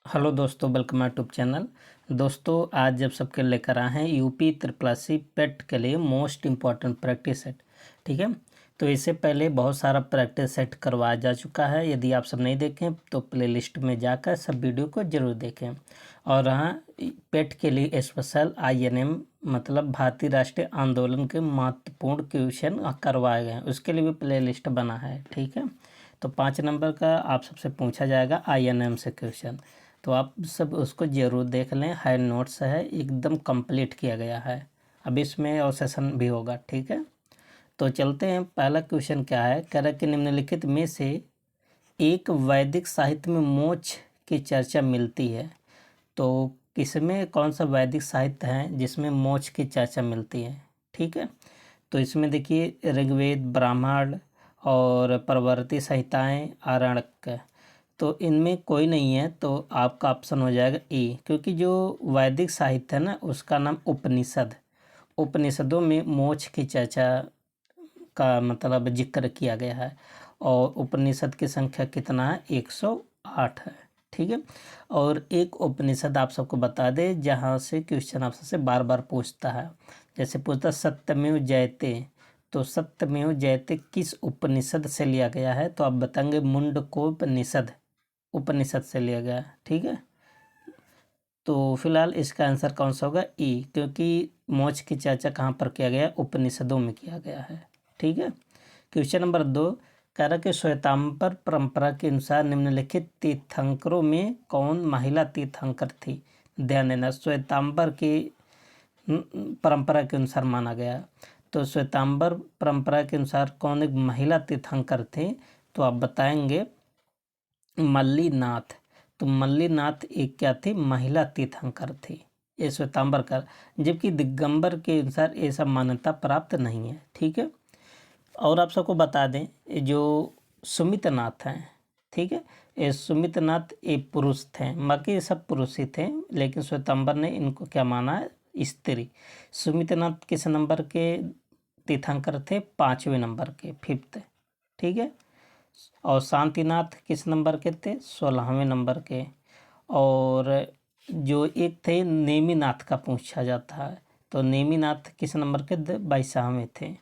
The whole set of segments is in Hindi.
हेलो दोस्तों, वेलकम माय यूट्यूब चैनल। दोस्तों, आज जब सबके लेकर आए हैं यूपी ट्रिपल पेट के लिए मोस्ट इम्पॉर्टेंट प्रैक्टिस सेट। ठीक है, तो इससे पहले बहुत सारा प्रैक्टिस सेट करवाया जा चुका है। यदि आप सब नहीं देखें तो प्लेलिस्ट में जाकर सब वीडियो को ज़रूर देखें। और हाँ, पेट के लिए स्पेशल INM मतलब भारतीय राष्ट्रीय आंदोलन के महत्वपूर्ण क्वेश्चन करवाए गए हैं, उसके लिए भी प्लेलिस्ट बना है। ठीक है, तो 5 नंबर का आप सबसे पूछा जाएगा INM से क्वेश्चन, तो आप सब उसको ज़रूर देख लें। हाई नोट्स है, एकदम कंप्लीट किया गया है। अब इसमें और सेशन भी होगा। ठीक है, तो चलते हैं। पहला क्वेश्चन क्या है, कह रहा है कि निम्नलिखित में से एक वैदिक साहित्य में मोक्ष की चर्चा मिलती है। तो किसमें कौन सा वैदिक साहित्य है जिसमें मोक्ष की चर्चा मिलती है? ठीक है, तो इसमें देखिए ऋग्वेद, ब्राह्मण और परवर्ती संहिताएँ, आरण्यक, तो इनमें कोई नहीं है, तो आपका ऑप्शन हो जाएगा ए। क्योंकि जो वैदिक साहित्य है ना, उसका नाम उपनिषद, उपनिषदों में मोक्ष की चर्चा का मतलब जिक्र किया गया है। और उपनिषद की संख्या कितना है? 108 है। ठीक है, और एक उपनिषद आप सबको बता दे जहाँ से क्वेश्चन आपसे बार बार पूछता है। जैसे पूछता सत्यमेव जयते, तो सत्यमेव जयते किस उपनिषद से लिया गया है? तो आप बताएंगे मुंडकोपनिषद, उपनिषद से लिया गया। ठीक है, तो फिलहाल इसका आंसर कौन सा होगा? ई, क्योंकि मोक्ष की चर्चा कहाँ पर किया गया? उपनिषदों में किया गया है। ठीक है, क्वेश्चन नंबर 2, कह रहा कि श्वेतांबर परंपरा के अनुसार निम्नलिखित तीर्थंकरों में कौन महिला तीर्थंकर थी? ध्यान देना, श्वेतांबर की परंपरा के अनुसार माना गया। तो श्वेतांबर परंपरा के अनुसार कौन एक महिला तीर्थंकर थे? तो आप बताएंगे मल्लीनाथ। तो मल्लीनाथ एक क्या थी? महिला तीर्थंकर थी, ये श्वेतांबर का। जबकि दिगंबर के अनुसार ये सब मान्यता प्राप्त नहीं है। ठीक है, और आप सबको बता दें ये जो सुमितनाथ हैं, ठीक है, ये सुमितनाथ एक पुरुष थे, बाकी ये सब पुरुष ही थे, लेकिन श्वेतांबर ने इनको क्या माना है? स्त्री। सुमितनाथ किस नंबर के तीर्थंकर थे? 5वें नंबर के, 5th। ठीक है, और शांतिनाथ किस नंबर के थे? 16वें नंबर के। और जो एक थे नेमिनाथ का पूछा जाता है, तो नेमिनाथ किस नंबर के? 22वें थे।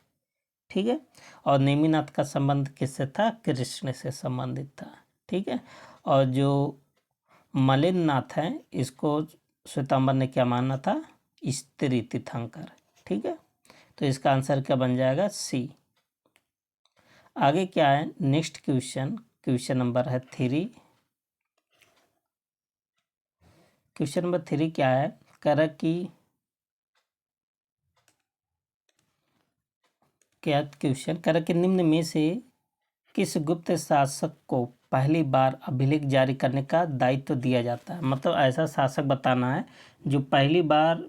ठीक है, और नेमिनाथ का संबंध किससे था? कृष्ण से संबंधित था। ठीक है, और जो मलिननाथ हैं इसको श्वेतांबर ने क्या माना था? स्त्री तीर्थंकर। ठीक है, तो इसका आंसर क्या बन जाएगा? सी। आगे क्या है? नेक्स्ट क्वेश्चन नंबर है 3। क्वेश्चन नंबर 3 क्या है? कह रहा कि क्या क्वेश्चन कह रहा कि निम्न में से किस गुप्त शासक को पहली बार अभिलेख जारी करने का दायित्व दिया जाता है? मतलब ऐसा शासक बताना है जो पहली बार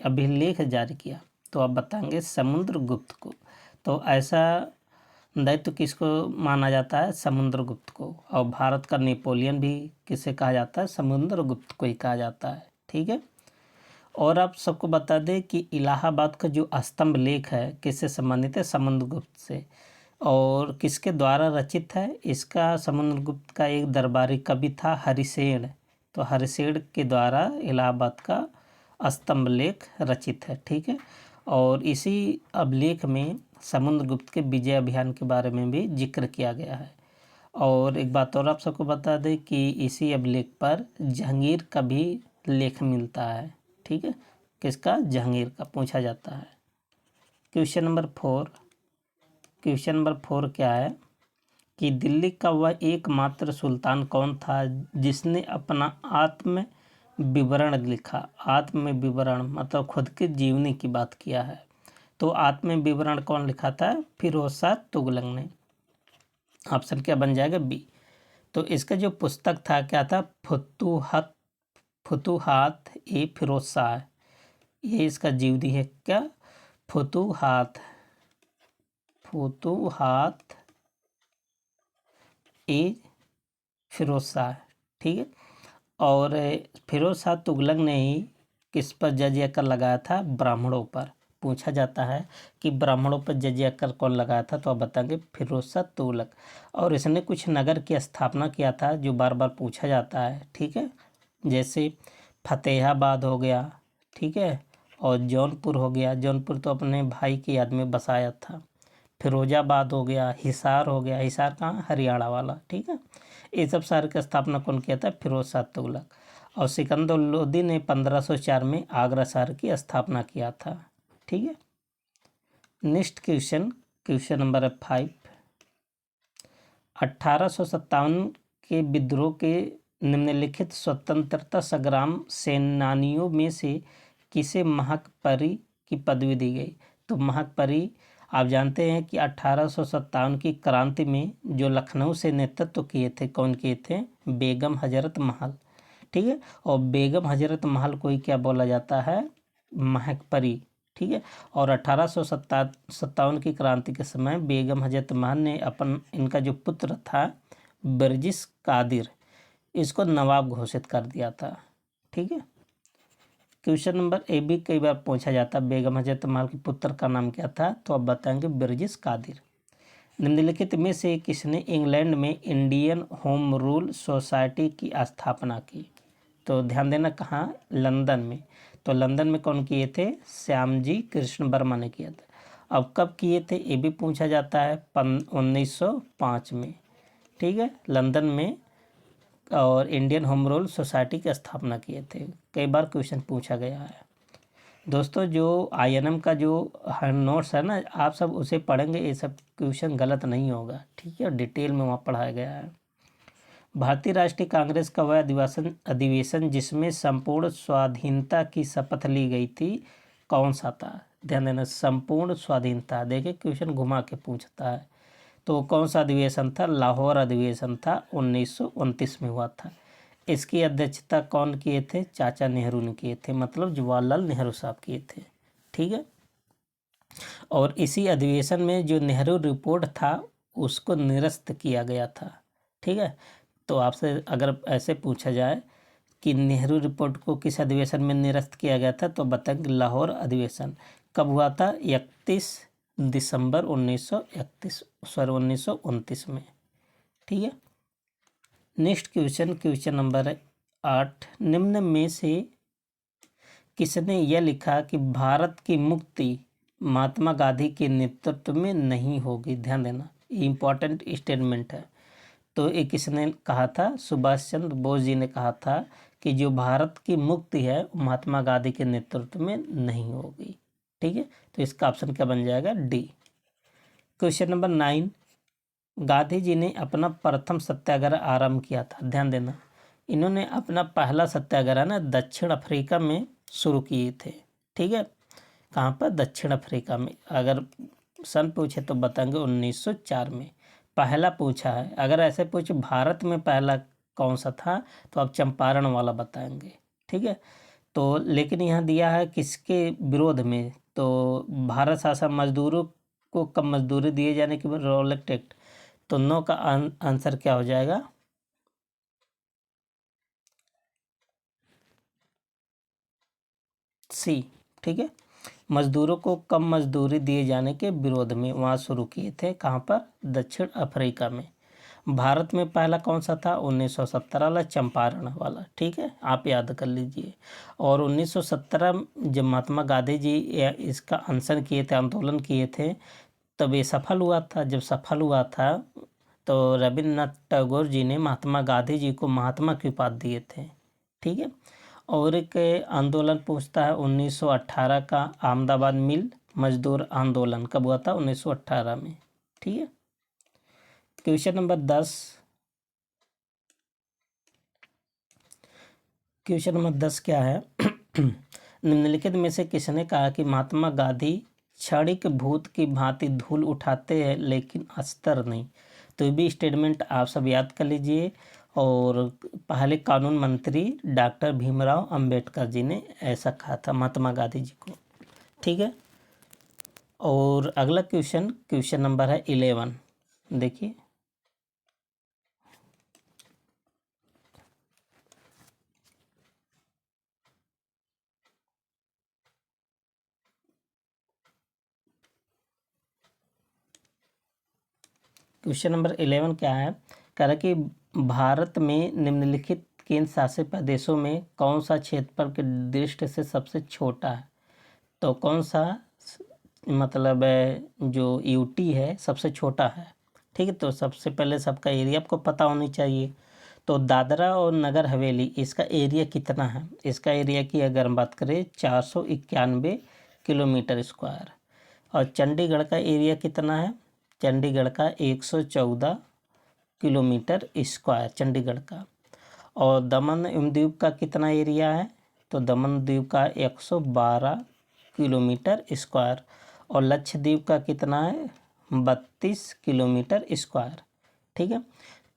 अभिलेख जारी किया। तो आप बताएंगे समुद्रगुप्त को। तो ऐसा दायित्व किसको माना जाता है? समुद्रगुप्त को। और भारत का नेपोलियन भी किसे कहा जाता है? समुद्रगुप्त को ही कहा जाता है। ठीक है, और आप सबको बता दें कि इलाहाबाद का जो स्तंभ लेख है किससे संबंधित है? समुद्रगुप्त से। और किसके द्वारा रचित है? इसका समुद्रगुप्त का एक दरबारी कवि था हरिसेन, तो हरिसेन के द्वारा इलाहाबाद का स्तंभ लेख रचित है। ठीक है, और इसी अभिलेख में समुद्रगुप्त के विजय अभियान के बारे में भी जिक्र किया गया है। और एक बात और आप सबको बता दें कि इसी अभिलेख पर जहांगीर का भी लेख मिलता है। ठीक है, किसका? जहांगीर का पूछा जाता है। क्वेश्चन नंबर 4 क्या है कि दिल्ली का वह एकमात्र सुल्तान कौन था जिसने अपना आत्म विवरण लिखा? आत्म विवरण मतलब खुद की जीवनी की बात किया है। तो आत्म विवरण कौन लिखा था? फिरोज शाह तुगलक ने। ऑप्शन क्या बन जाएगा? बी। तो इसका जो पुस्तक था क्या था? फुतूहात ए फिरोज शाह, ये इसका जीवनी है। क्या? फुतूहात ए फिरोज शाह। ठीक है, और फिरोज शाह तुगलक ने ही किस पर जजिया कर लगाया था? ब्राह्मणों पर, पूछा जाता है कि ब्राह्मणों पर जजिया कर कौन लगाया था, तो आप बताएंगे फिरोज शाह तुगलक। और इसने कुछ नगर की स्थापना किया था जो बार बार पूछा जाता है, ठीक है, जैसे फतेहाबाद हो गया, ठीक है, और जौनपुर हो गया, जौनपुर तो अपने भाई की याद में बसाया था। फिरोजाबाद हो गया, हिसार हो गया, हिसार कहाँ, हरियाणा वाला, ठीक है। ये सब शहर की स्थापना कौन किया था, फिरोज शाह तुगलक। और सिकंदर लोदी ने 1504 में आगरा शहर की स्थापना किया था, ठीक है। Next question, question number 5। 1857 के विद्रोह के निम्नलिखित स्वतंत्रता संग्राम सेनानियों में से किसे महक परी की पदवी दी गई। तो महक परी आप जानते हैं कि 1857 की क्रांति में जो लखनऊ से नेतृत्व किए थे, कौन किए थे, बेगम हजरत महल, ठीक है। और बेगम हजरत महल को ही क्या बोला जाता है, महक परी, ठीक है। और 1857 की क्रांति के समय बेगम हजरत महल ने इनका जो पुत्र था बर्जिस कादिर, इसको नवाब घोषित कर दिया था, ठीक है। क्वेश्चन नंबर ए भी कई बार पूछा जाता है, बेगम हजरत महल के पुत्र का नाम क्या था, तो आप बताएंगे बर्जिस कादिर। निम्नलिखित में से किसने इंग्लैंड में इंडियन होम रूल सोसाइटी की स्थापना की। तो ध्यान देना, कहाँ, लंदन में। तो लंदन में कौन किए थे, श्यामजी कृष्ण वर्मा ने किया था। अब कब किए थे ये भी पूछा जाता है, 1905 में, ठीक है, लंदन में। और इंडियन होम रूल सोसाइटी की स्थापना किए थे। कई बार क्वेश्चन पूछा गया है। दोस्तों जो INM का जो नोट्स है ना, आप सब उसे पढ़ेंगे, ये सब क्वेश्चन गलत नहीं होगा, ठीक है, डिटेल में वहाँ पढ़ाया गया है। भारतीय राष्ट्रीय कांग्रेस का वह अधिवेशन जिसमें संपूर्ण स्वाधीनता की शपथ ली गई थी, कौन सा था। ध्यान देना, संपूर्ण स्वाधीनता, देखिए क्वेश्चन घुमा के पूछता है। तो कौन सा अधिवेशन था, लाहौर अधिवेशन था, 1929 में हुआ था। इसकी अध्यक्षता कौन किए थे, चाचा नेहरू ने किए थे, मतलब जवाहरलाल नेहरू साहब किए थे, ठीक है। और इसी अधिवेशन में जो नेहरू रिपोर्ट था उसको निरस्त किया गया था, ठीक है। तो आपसे अगर ऐसे पूछा जाए कि नेहरू रिपोर्ट को किस अधिवेशन में निरस्त किया गया था, तो बताएंगे लाहौर अधिवेशन। कब हुआ था, 31 दिसंबर 1929 में, ठीक है। Next question, question number 8। निम्न में से किसने यह लिखा कि भारत की मुक्ति महात्मा गांधी के नेतृत्व में नहीं होगी। ध्यान देना, इम्पॉर्टेंट स्टेटमेंट है। तो ये किसने कहा था, सुभाष चंद्र बोस जी ने कहा था कि जो भारत की मुक्ति है महात्मा गांधी के नेतृत्व में नहीं होगी, ठीक है। तो इसका ऑप्शन क्या बन जाएगा, D. Question number 9। Gandhi ji ने अपना प्रथम सत्याग्रह आरंभ किया था। ध्यान देना, इन्होंने अपना पहला सत्याग्रह ना दक्षिण अफ्रीका में शुरू किए थे, ठीक है। कहाँ पर, दक्षिण अफ्रीका में। अगर सन पूछे तो बताएंगे 1904 में पहला पूछा है। अगर ऐसे पूछे भारत में पहला कौन सा था, तो आप चंपारण वाला बताएंगे, ठीक है। तो लेकिन यहाँ दिया है किसके विरोध में, तो भारत शासन मजदूरों को कम मजदूरी दिए जाने के बाद रॉलेट एक्ट। तो नो का आंसर क्या हो जाएगा, सी, ठीक है। मजदूरों को कम मजदूरी दिए जाने के विरोध में वहाँ शुरू किए थे, कहाँ पर, दक्षिण अफ्रीका में। भारत में पहला कौन सा था, 1917 वाला, चंपारण वाला, ठीक है, आप याद कर लीजिए। और 1917 जब महात्मा गांधी जी इसका अनशन किए थे, आंदोलन किए थे, तब ये सफल हुआ था। जब सफल हुआ था तो रविन्द्रनाथ टैगोर जी ने महात्मा गांधी जी को महात्मा की उपाधि दिए थे, ठीक है। और एक आंदोलन पूछता है 1918 का, अहमदाबाद मिल मजदूर आंदोलन कब हुआ था, 1918 में, ठीक है। Question number 10। क्वेश्चन नंबर 10 क्या है निम्नलिखित में से किसने कहा कि महात्मा गांधी क्षणिक भूत की भांति धूल उठाते हैं लेकिन अस्तर नहीं। तो ये भी स्टेटमेंट आप सब याद कर लीजिए। और पहले कानून मंत्री डॉक्टर भीमराव अंबेडकर जी ने ऐसा कहा था महात्मा गांधी जी को, ठीक है। और अगला क्वेश्चन, क्वेश्चन नंबर है 11, देखिए। क्वेश्चन नंबर 11 क्या है, कह रहा है कि भारत में निम्नलिखित केंद्र शासित प्रदेशों में कौन सा क्षेत्रफल की दृष्टि से सबसे छोटा है। तो कौन सा मतलब जो यूटी है सबसे छोटा है। ठीक है, तो सबसे पहले सबका एरिया आपको पता होनी चाहिए। तो दादरा और नगर हवेली इसका एरिया कितना है। इसका एरिया की अगर हम बात करें 491 किलोमीटर स्क्वायर। और चंडीगढ़ का एरिया कितना है, चंडीगढ़ का 114 किलोमीटर स्क्वायर चंडीगढ़ का। और दमन एवं द्वीप का कितना एरिया है, तो दमन द्वीप का 112 किलोमीटर स्क्वायर। और लक्षद्वीप का कितना है, 32 किलोमीटर स्क्वायर। ठीक है,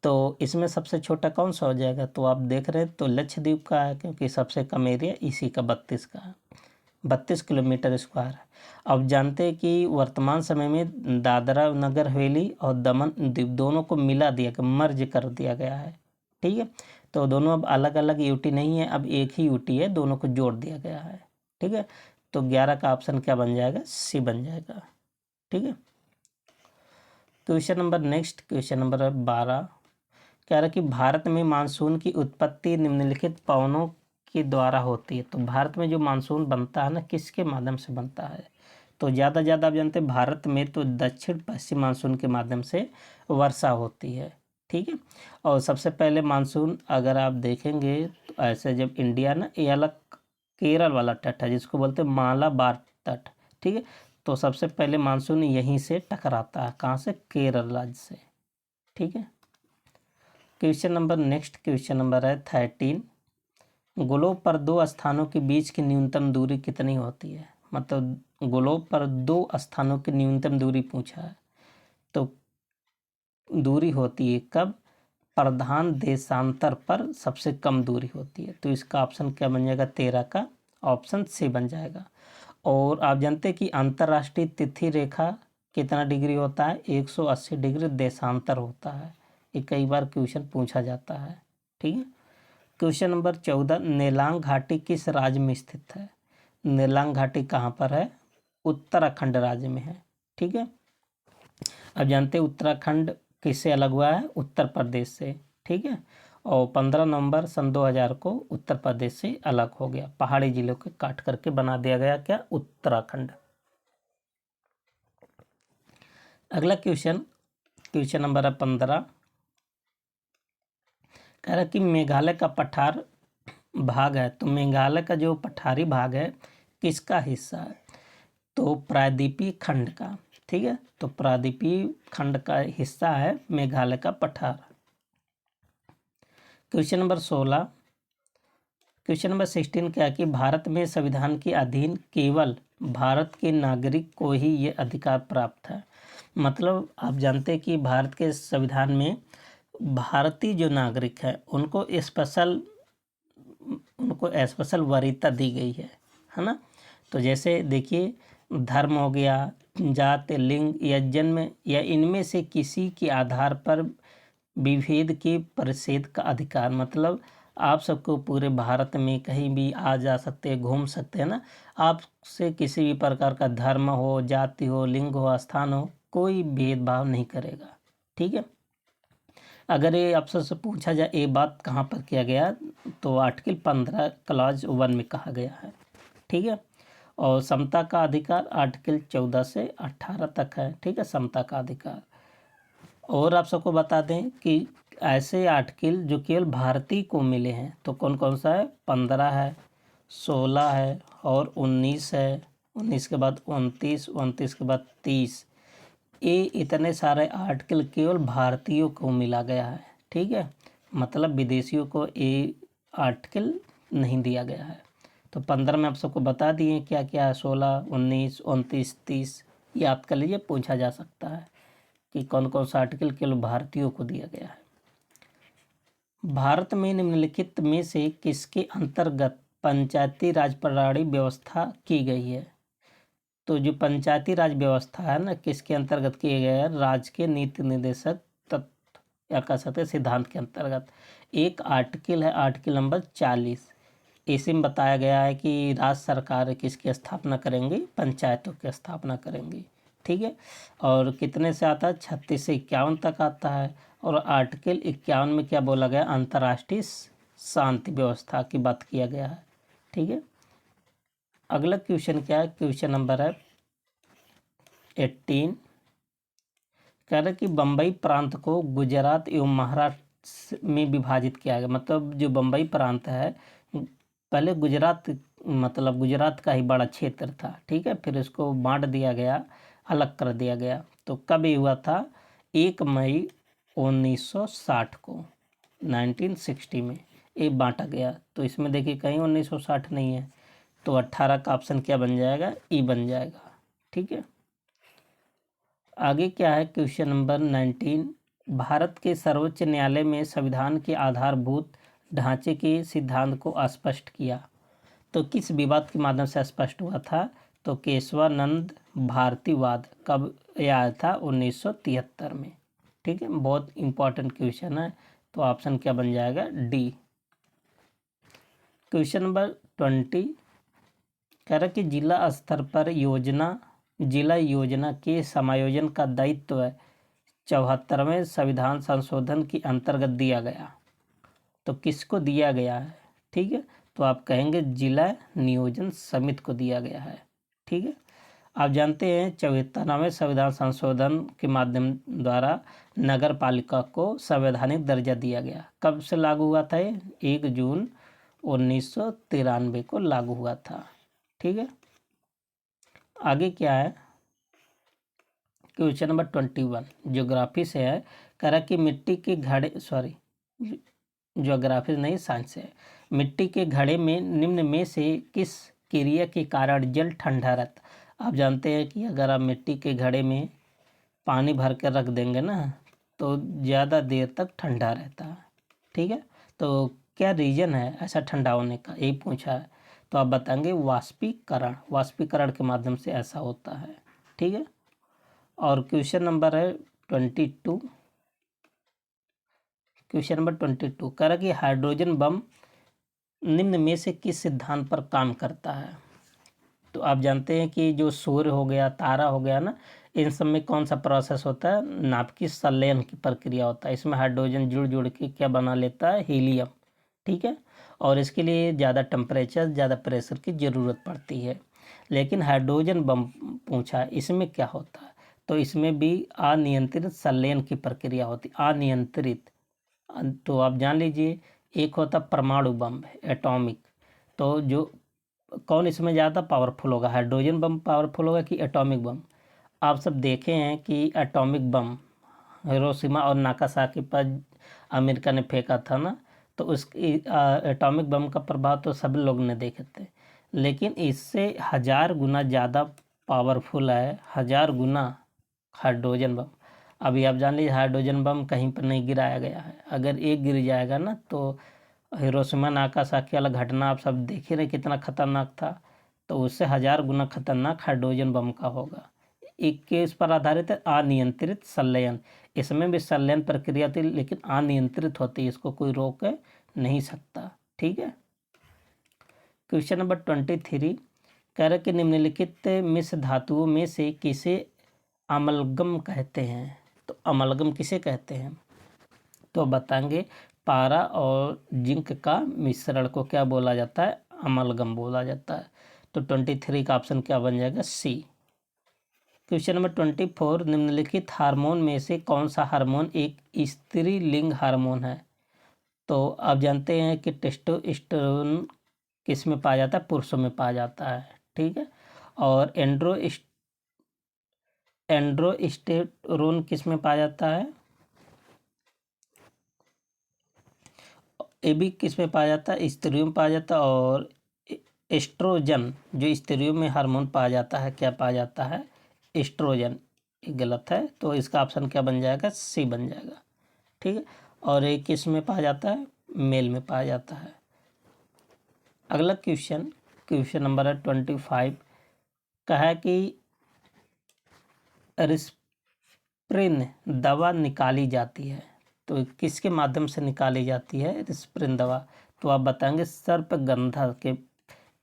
तो इसमें सबसे छोटा कौन सा हो जाएगा, तो आप देख रहे हैं तो लक्षद्वीप का है, क्योंकि सबसे कम एरिया इसी का 32 का है, 32 किलोमीटर स्क्वायर है। अब जानते हैं कि वर्तमान समय में दादरा नगर हवेली और दमन द्वीप दोनों को मिला दिया गया, मर्ज कर दिया गया है। ठीक है, तो दोनों अब अलग अलग यूटी नहीं है, अब एक ही यूटी है, दोनों को जोड़ दिया गया है। ठीक है, तो 11 का ऑप्शन क्या बन जाएगा, सी बन जाएगा। ठीक है, question number next, question number 12 कह रहा कि भारत में मानसून की उत्पत्ति निम्नलिखित पवनों के द्वारा होती है। तो भारत में जो मानसून बनता है ना, किसके माध्यम से बनता है, तो ज़्यादा आप जानते हैं भारत में तो दक्षिण पश्चिम मानसून के माध्यम से वर्षा होती है। ठीक है, और सबसे पहले मानसून अगर आप देखेंगे तो ऐसे जब इंडिया ना, ये अलग केरल वाला तट है जिसको बोलते हैं मालाबार तट। ठीक है, तो सबसे पहले मानसून यहीं से टकराता है, कहाँ से, केरल राज्य से। ठीक है, question number next, question number है 13, ग्लोब पर दो स्थानों के बीच की न्यूनतम दूरी कितनी होती है। मतलब ग्लोब पर दो स्थानों की न्यूनतम दूरी पूछा है, तो दूरी होती है कब, प्रधान देशांतर पर सबसे कम दूरी होती है। तो इसका ऑप्शन क्या बन जाएगा, 13 का ऑप्शन सी बन जाएगा। और आप जानते हैं कि अंतर्राष्ट्रीय तिथि रेखा कितना डिग्री होता है, 180 डिग्री देशांतर होता है। ये कई बार क्वेश्चन पूछा जाता है। ठीक है, क्वेश्चन नंबर 14, नेलांग घाटी किस राज्य में स्थित है। नेलांग घाटी कहाँ पर है, उत्तराखंड राज्य में है। ठीक है, अब जानते हैं उत्तराखंड किससे अलग हुआ है, उत्तर प्रदेश से। ठीक है, और 15 नवंबर सन 2000 को उत्तर प्रदेश से अलग हो गया, पहाड़ी जिलों के काट करके बना दिया गया क्या, उत्तराखंड। अगला क्वेश्चन, क्वेश्चन नंबर है 15, कह रहा कि मेघालय का पठार भाग है। तो मेघालय का जो पठारी भाग है किसका हिस्सा है, तो प्रायद्वीपीय खंड का। ठीक है, तो प्रायद्वीपीय खंड का हिस्सा है मेघालय का पठार। क्वेश्चन नंबर 16, क्वेश्चन नंबर 16 क्या कि भारत में संविधान के अधीन केवल भारत के नागरिक को ही ये अधिकार प्राप्त है। मतलब आप जानते हैं कि भारत के संविधान में भारतीय जो नागरिक है उनको स्पेशल वरीयता दी गई है ना। तो जैसे देखिए, धर्म हो गया, जाति, लिंग या जन्म या इनमें से किसी के आधार पर विभेद के परिच्छेद का अधिकार। मतलब आप सबको पूरे भारत में कहीं भी आ जा सकते हैं, घूम सकते हैं ना। आपसे किसी भी प्रकार का धर्म हो, जाति हो, लिंग हो, स्थान हो, कोई भेदभाव नहीं करेगा। ठीक है, अगर ये आपसे से पूछा जाए ये बात कहाँ पर किया गया, तो आर्टिकल 15 क्लॉज 1 में कहा गया है। ठीक है, और समता का अधिकार आर्टिकल 14 से 18 तक है। ठीक है, समता का अधिकार। और आप सबको बता दें कि ऐसे आर्टिकल जो केवल भारतीय को मिले हैं, तो कौन कौन सा है, 15 है, 16 है और 19 है, 19 के बाद 29, 29 के बाद 30। ये इतने सारे आर्टिकल केवल भारतीयों को मिला गया है। ठीक है, मतलब विदेशियों को ये आर्टिकल नहीं दिया गया है। तो 15 में आप सबको बता दिए क्या क्या है, 16, 19, 29, 30 याद कर लीजिए, पूछा जा सकता है कि कौन कौन सा आर्टिकल केवल भारतीयों को दिया गया है। भारत में निम्नलिखित में से किसके अंतर्गत पंचायती राज प्रणाली व्यवस्था की गई है। तो जो पंचायती राज व्यवस्था है ना, किसके अंतर्गत किए गए हैं, राज्य के नीति निर्देशक तत्व या कह सकते हैं सिद्धांत के अंतर्गत। एक आर्टिकल है, आर्टिकल नंबर 40। इसी में बताया गया है कि राज्य सरकार किसकी स्थापना करेंगी, पंचायतों की स्थापना करेंगी। ठीक है। और कितने से आता है, 36 से 51 तक आता है। और आर्टिकल 51 में क्या बोला गया, अंतर्राष्ट्रीय शांति व्यवस्था की बात किया गया है, ठीक है। अगला क्वेश्चन क्या है, क्वेश्चन नंबर है 18। कह रहे कि बम्बई प्रांत को गुजरात एवं महाराष्ट्र में विभाजित किया गया। मतलब जो बम्बई प्रांत है पहले गुजरात, मतलब गुजरात का ही बड़ा क्षेत्र था, ठीक है। फिर इसको बांट दिया गया, अलग कर दिया गया। तो कब ये हुआ था, 1 मई 1960 को, 1960 में ये बांटा गया। तो इसमें देखिए कहीं 1960 नहीं है, तो 18 का ऑप्शन क्या बन जाएगा, ई बन जाएगा, ठीक है। आगे क्या है, क्वेश्चन नंबर 19। भारत के सर्वोच्च न्यायालय में संविधान के आधारभूत ढांचे के सिद्धांत को स्पष्ट किया। तो किस विवाद के माध्यम से स्पष्ट हुआ था, तो केशवानंद भारतीवाद। कब यह आया था, 1973 में, ठीक है। बहुत इंपॉर्टेंट क्वेश्चन है, तो ऑप्शन क्या बन जाएगा, डी। क्वेश्चन नंबर 20 कह रहा कि जिला स्तर पर जिला योजना के समायोजन का दायित्व 74वें संविधान संशोधन के अंतर्गत दिया गया। तो किसको दिया गया है, ठीक है। तो आप कहेंगे जिला नियोजन समिति को दिया गया है, ठीक है। आप जानते हैं 74वें संविधान संशोधन के माध्यम द्वारा नगर पालिका को संवैधानिक दर्जा दिया गया। कब से लागू हुआ था ये, 1 जून 1993 को लागू हुआ था, ठीक है। आगे क्या है, क्वेश्चन नंबर 21 ज्योग्राफी से है। कह रहा कि मिट्टी के घड़े, सॉरी ज्योग्राफी नहीं, साइंस से है। मिट्टी के घड़े में निम्न में से किस क्रिया के कारण जल ठंडा रहता। आप जानते हैं कि अगर आप मिट्टी के घड़े में पानी भर कर रख देंगे ना, तो ज़्यादा देर तक ठंडा रहता है, ठीक है। तो क्या रीज़न है ऐसा ठंडा होने का, यही पूछा है। तो आप बताएंगे वाष्पीकरण, वाष्पीकरण के माध्यम से ऐसा होता है, ठीक है। और क्वेश्चन नंबर है 22। क्वेश्चन नंबर 22 कह रहा कि हाइड्रोजन बम निम्न में से किस सिद्धांत पर काम करता है। तो आप जानते हैं कि जो सूर्य हो गया, तारा हो गया ना, इन सब में कौन सा प्रोसेस होता है, नाभिकीय संलयन की प्रक्रिया होता है। इसमें हाइड्रोजन जुड़ जुड़ के क्या बना लेता है, हीलियम, ठीक है। और इसके लिए ज़्यादा टेम्परेचर, ज़्यादा प्रेशर की ज़रूरत पड़ती है। लेकिन हाइड्रोजन बम पूछा, इसमें क्या होता है, तो इसमें भी अनियंत्रित संलयन की प्रक्रिया होती है, अनियंत्रित। तो आप जान लीजिए, एक होता परमाणु बम, एटॉमिक। तो जो कौन इसमें ज़्यादा पावरफुल होगा, हाइड्रोजन बम पावरफुल होगा कि एटॉमिक बम। आप सब देखे हैं कि एटॉमिक बम हिरोशिमा और नागासाकी पर अमेरिका ने फेंका था ना, तो उस एटॉमिक बम का प्रभाव तो सब लोग ने देखे थे। लेकिन इससे 1000 गुना ज़्यादा पावरफुल है, 1000 गुना हाइड्रोजन बम। अभी आप जान लीजिए हाइड्रोजन बम कहीं पर नहीं गिराया गया है, अगर एक गिर जाएगा ना, तो हिरोशिमा नागासाकी वाला घटना आप सब देख ही रहे कितना खतरनाक था। तो उससे 1000 गुना खतरनाक हाइड्रोजन बम का होगा। एक के इस पर आधारित है अनियंत्रित संलयन। इसमें भी संलयन प्रक्रिया थी, लेकिन अनियंत्रित होती है, इसको कोई रोक नहीं सकता, ठीक है। क्वेश्चन नंबर 23 कह रहे कि निम्नलिखित मिश्र धातुओं में से किसे अमलगम कहते हैं। तो अमलगम किसे कहते हैं, तो बताएंगे पारा और जिंक का मिश्रण को क्या बोला जाता है, अमलगम बोला जाता है। तो 23 का ऑप्शन क्या बन जाएगा, सी। क्वेश्चन नंबर 24 निम्नलिखित हार्मोन में से कौन सा हार्मोन एक स्त्रीलिंग हार्मोन है। तो आप जानते हैं कि टेस्टोस्टेरोन किस में पाया जाता है, पुरुषों में पाया जाता है, ठीक है। और एंड्रोस्टेरोन किस में पाया जाता है, ये भी किस में पाया जाता है, स्त्रियों में पाया जाता है। और एस्ट्रोजन जो स्त्रियों में हार्मोन पाया जाता है, क्या पाया जाता है, एस्ट्रोजन, ये गलत है। तो इसका ऑप्शन क्या बन जाएगा, सी बन जाएगा, ठीक है। और ये किस में पाया जाता है, मेल में पाया जाता है। अगला क्वेश्चन नंबर है 25 का है कि रिस्प्रिन दवा निकाली जाती है, तो किसके माध्यम से निकाली जाती है रिस्प्रिन दवा। तो आप बताएंगे सर्पगंधा के,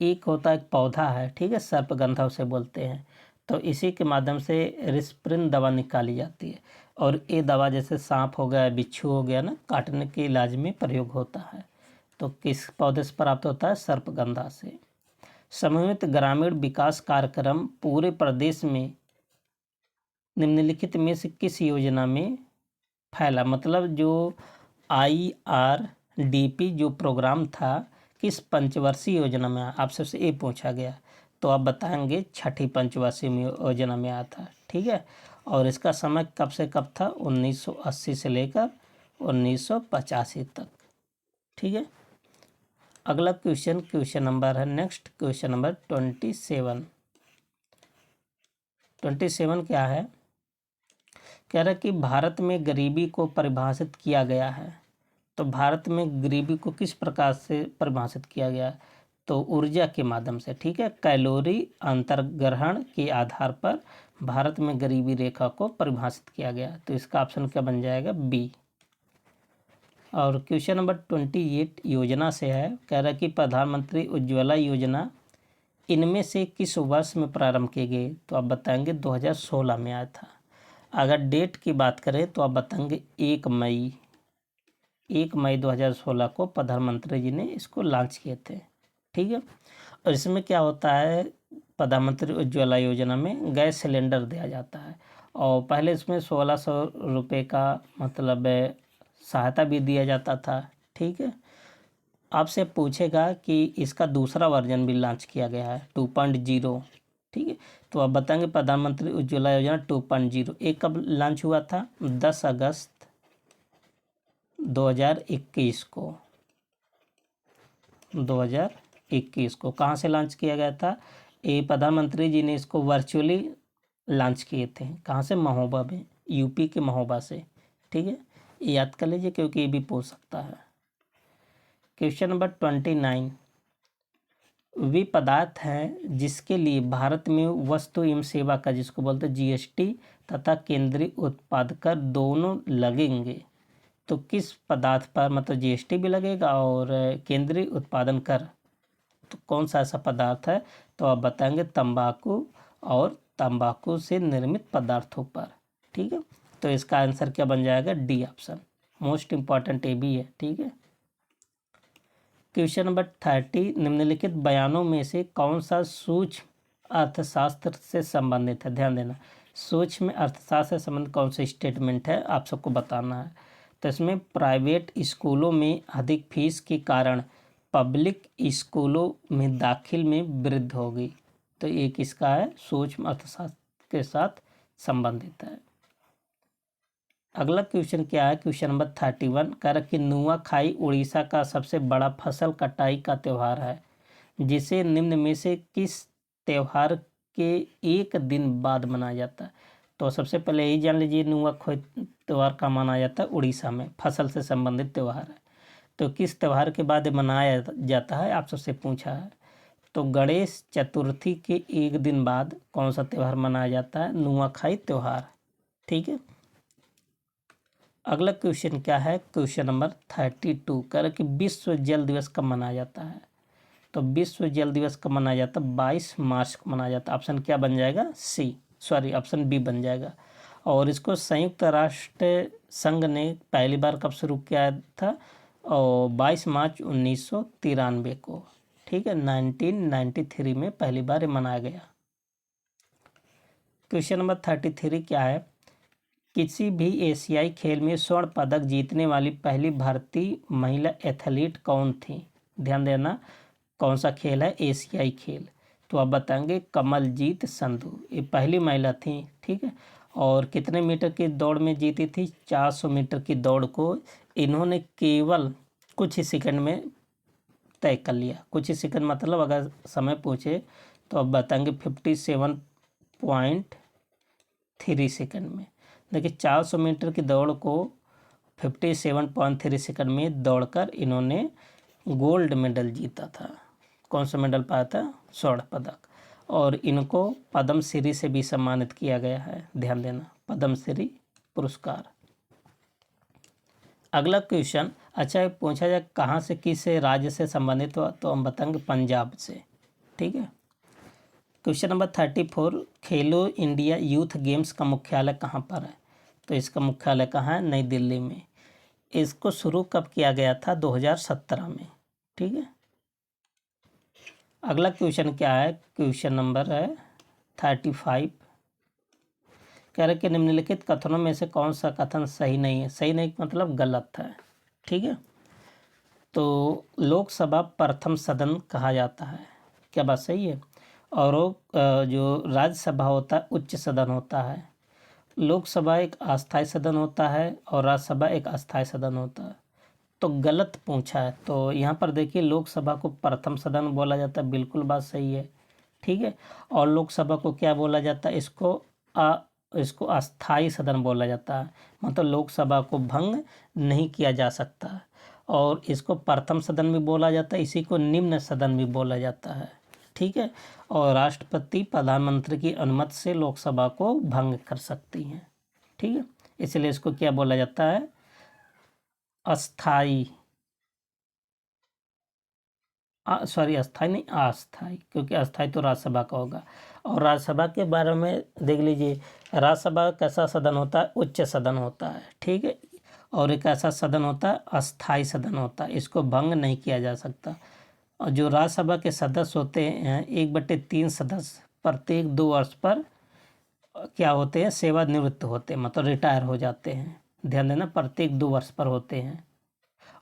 एक होता है, एक पौधा है, ठीक है, सर्पगंधा उसे बोलते हैं। तो इसी के माध्यम से एस्पिरिन दवा निकाली जाती है। और ये दवा जैसे सांप हो गया, बिच्छू हो गया ना, काटने के इलाज में प्रयोग होता है। तो किस पौधे से प्राप्त होता है? सर्पगंधा से। समन्वित ग्रामीण विकास कार्यक्रम पूरे प्रदेश में निम्नलिखित में से किस योजना में फैला? मतलब जो IRDP जो प्रोग्राम था किस पंचवर्षीय योजना में आपसे से ये पूछा गया, तो आप बताएंगे छठी पंचवर्षीय योजना में आया था। ठीक है, और इसका समय कब से कब था? 1980 से लेकर 1985 तक। ठीक है, अगला क्वेश्चन नंबर है नेक्स्ट, क्वेश्चन नंबर 27 क्या है? कह रहा है कि भारत में गरीबी को परिभाषित किया गया है। तो भारत में गरीबी को किस प्रकार से परिभाषित किया गया? तो ऊर्जा के माध्यम से। ठीक है, कैलोरी अंतर्ग्रहण के आधार पर भारत में गरीबी रेखा को परिभाषित किया गया। तो इसका ऑप्शन क्या बन जाएगा? बी। और क्वेश्चन नंबर 28 योजना से है। कह रहा है कि प्रधानमंत्री उज्ज्वला योजना इनमें से किस वर्ष में प्रारंभ की गई? तो आप बताएंगे 2016 में आया था। अगर डेट की बात करें तो आप बताएंगे 1 मई 2016 को प्रधानमंत्री जी ने इसको लॉन्च किए थे। ठीक है, और इसमें क्या होता है? प्रधानमंत्री उज्ज्वला योजना में गैस सिलेंडर दिया जाता है, और पहले इसमें 1600 रुपये का मतलब सहायता भी दिया जाता था। ठीक है, आपसे पूछेगा कि इसका दूसरा वर्जन भी लॉन्च किया गया है 2.0। ठीक है, तो आप बताएंगे प्रधानमंत्री उज्ज्वला योजना 2.0 एक कब लॉन्च हुआ था? 10 अगस्त 2021 को। 2021 को कहाँ से लॉन्च किया गया था? ये प्रधानमंत्री जी ने इसको वर्चुअली लॉन्च किए थे। कहाँ से? महोबा में, यूपी के महोबा से। ठीक है, याद कर लीजिए क्योंकि ये भी पूछ सकता है। क्वेश्चन नंबर 29, वे पदार्थ हैं जिसके लिए भारत में वस्तु एवं सेवा का, जिसको बोलते हैं GST, तथा केंद्रीय उत्पाद कर दोनों लगेंगे। तो किस पदार्थ पर मतलब GST भी लगेगा और केंद्रीय उत्पादन कर, तो कौन सा ऐसा पदार्थ है? तो आप बताएंगे तंबाकू और तंबाकू से निर्मित पदार्थों पर। ठीक है, तो इसका आंसर क्या बन जाएगा? D option. मोस्ट इम्पॉर्टेंट ये भी है। ठीक है, क्वेश्चन नंबर 30, निम्नलिखित बयानों में से कौन सा सूक्ष्म अर्थशास्त्र से संबंधित है? ध्यान देना, सूक्ष्म अर्थशास्त्र से संबंधित कौन सा स्टेटमेंट है आप सबको बताना है। तो इसमें प्राइवेट स्कूलों में अधिक फीस के कारण पब्लिक स्कूलों में दाखिल में वृद्धि होगी। तो ये किसका है? सूक्ष्म अर्थशास्त्र के साथ संबंधित है। अगला क्वेश्चन क्या है? क्वेश्चन नंबर 31 कह रहा कि नुआखाई उड़ीसा का सबसे बड़ा फसल कटाई का त्यौहार है, जिसे निम्न में से किस त्यौहार के एक दिन बाद मनाया जाता है? तो सबसे पहले यही जान लीजिए, नुआखाई त्यौहार का मनाया जाता है उड़ीसा में, फसल से संबंधित त्यौहार है। तो किस त्यौहार के बाद मनाया जाता है आप सबसे पूछा है। तो गणेश चतुर्थी के एक दिन बाद कौन सा त्यौहार मनाया जाता है? नुआखाई त्यौहार। ठीक है, अगला क्वेश्चन क्या है? क्वेश्चन नंबर 32 कह रहा कि विश्व जल दिवस कब मनाया जाता है? तो विश्व जल दिवस कब मनाया जाता है? 22 मार्च को मनाया जाता है। ऑप्शन क्या बन जाएगा? ऑप्शन बी बन जाएगा। और इसको संयुक्त राष्ट्र संघ ने पहली बार कब शुरू किया था? और 22 मार्च 1993 को। ठीक है, 1993 में पहली बार ये मनाया गया। क्वेश्चन नंबर 33 क्या है? किसी भी एशियाई खेल में स्वर्ण पदक जीतने वाली पहली भारतीय महिला एथलीट कौन थी? ध्यान देना, कौन सा खेल है? एशियाई खेल। तो आप बताएंगे कमलजीत संधू, ये पहली महिला थी। ठीक है, और कितने मीटर की दौड़ में जीती थी? 400 मीटर की दौड़ को इन्होंने केवल कुछ ही सेकंड में तय कर लिया। कुछ ही सेकंड मतलब अगर समय पूछे तो आप बताएंगे 57.3 सेकंड में। देखिए 400 मीटर की दौड़ को 57.3 सेकंड में दौड़कर इन्होंने गोल्ड मेडल जीता था। कौन सा मेडल पाया था? स्वर्ण पदक। और इनको पद्मश्री से भी सम्मानित किया गया है। ध्यान देना, पद्मश्री पुरस्कार। अगला क्वेश्चन, अच्छा पूछा जाए कहाँ से, किस राज्य से संबंधित हुआ? तो हम बताएंगे पंजाब से। ठीक है, क्वेश्चन नंबर 34, खेलो इंडिया यूथ गेम्स का मुख्यालय कहाँ पर है? तो इसका मुख्यालय कहाँ है? नई दिल्ली में। इसको शुरू कब किया गया था? 2017 में। ठीक है। अगला क्वेश्चन क्या है? क्वेश्चन नंबर है 35। कह रहे कि निम्नलिखित कथनों में से कौन सा कथन सही नहीं है? सही नहीं मतलब गलत है। ठीक है। तो लोकसभा प्रथम सदन कहा जाता है, क्या बात सही है? और वो जो राज्यसभा होता है उच्च सदन होता है। लोकसभा एक अस्थायी सदन होता है और राज्यसभा एक अस्थायी सदन होता है। तो गलत पूछा है। तो यहाँ पर देखिए लोकसभा को प्रथम सदन बोला जाता है, बिल्कुल बात सही है। ठीक है। और लोकसभा को क्या बोला जाता है? इसको अस्थायी सदन बोला जाता है, मतलब लोकसभा को भंग नहीं किया जा सकता। और इसको प्रथम सदन भी बोला जाता है, इसी को निम्न सदन भी बोला जाता है। ठीक है। और राष्ट्रपति प्रधानमंत्री की अनुमति से लोकसभा को भंग कर सकती हैं। ठीक है। इसलिए इसको क्या बोला जाता है? अस्थाई, सॉरी अस्थाई नहीं, अस्थाई, क्योंकि अस्थाई तो राज्यसभा का होगा। और राज्यसभा के बारे में देख लीजिए, राज्यसभा कैसा सदन होता है? उच्च सदन होता है। ठीक है। और एक ऐसा सदन होता है अस्थाई सदन होता है, इसको भंग नहीं किया जा सकता। और जो राज्यसभा के सदस्य होते हैं 1/3 सदस्य प्रत्येक 2 वर्ष पर क्या होते हैं? सेवानिवृत्त होते हैं, मतलब रिटायर हो जाते हैं। ध्यान देना, प्रत्येक 2 वर्ष पर होते हैं।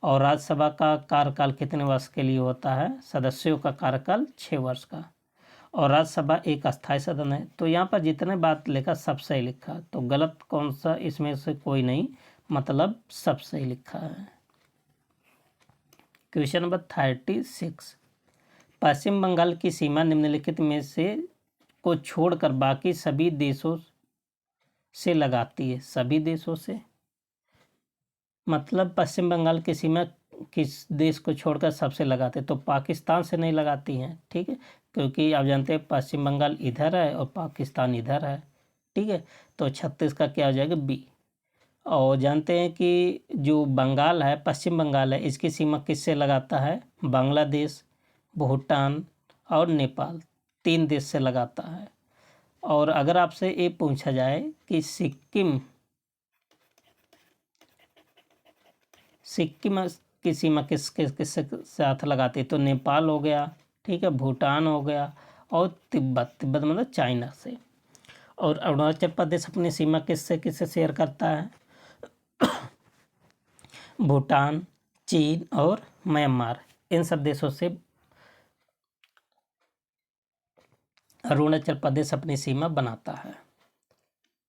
और राज्यसभा का कार्यकाल कितने वर्ष के लिए होता है? सदस्यों का कार्यकाल 6 वर्ष का। और राज्यसभा एक अस्थायी सदन है। तो यहाँ पर जितने बात लिखा सब सही लिखा, तो गलत कौन सा इसमें से कोई नहीं, मतलब सब सही लिखा है। क्वेश्चन नंबर 36, पश्चिम बंगाल की सीमा निम्नलिखित में से को छोड़कर बाकी सभी देशों से लगाती है। सभी देशों से मतलब पश्चिम बंगाल की सीमा किस देश को छोड़कर सबसे लगाते? तो पाकिस्तान से नहीं लगाती हैं। ठीक है। क्योंकि आप जानते हैं पश्चिम बंगाल इधर है और पाकिस्तान इधर है। ठीक है। तो 36 का क्या हो जाएगा? बी। और जानते हैं कि जो बंगाल है, पश्चिम बंगाल है, इसकी सीमा किससे लगाता है? बांग्लादेश, भूटान और नेपाल, 3 देश से लगाता है। और अगर आपसे ये पूछा जाए कि सिक्किम की सीमा किस साथ लगाती है? तो नेपाल हो गया। ठीक है। भूटान हो गया और तिब्बत मतलब चाइना से। और अरुणाचल प्रदेश अपनी सीमा किससे शेयर करता है? भूटान, चीन और म्यांमार, इन सब देशों से अरुणाचल प्रदेश अपनी सीमा बनाता है।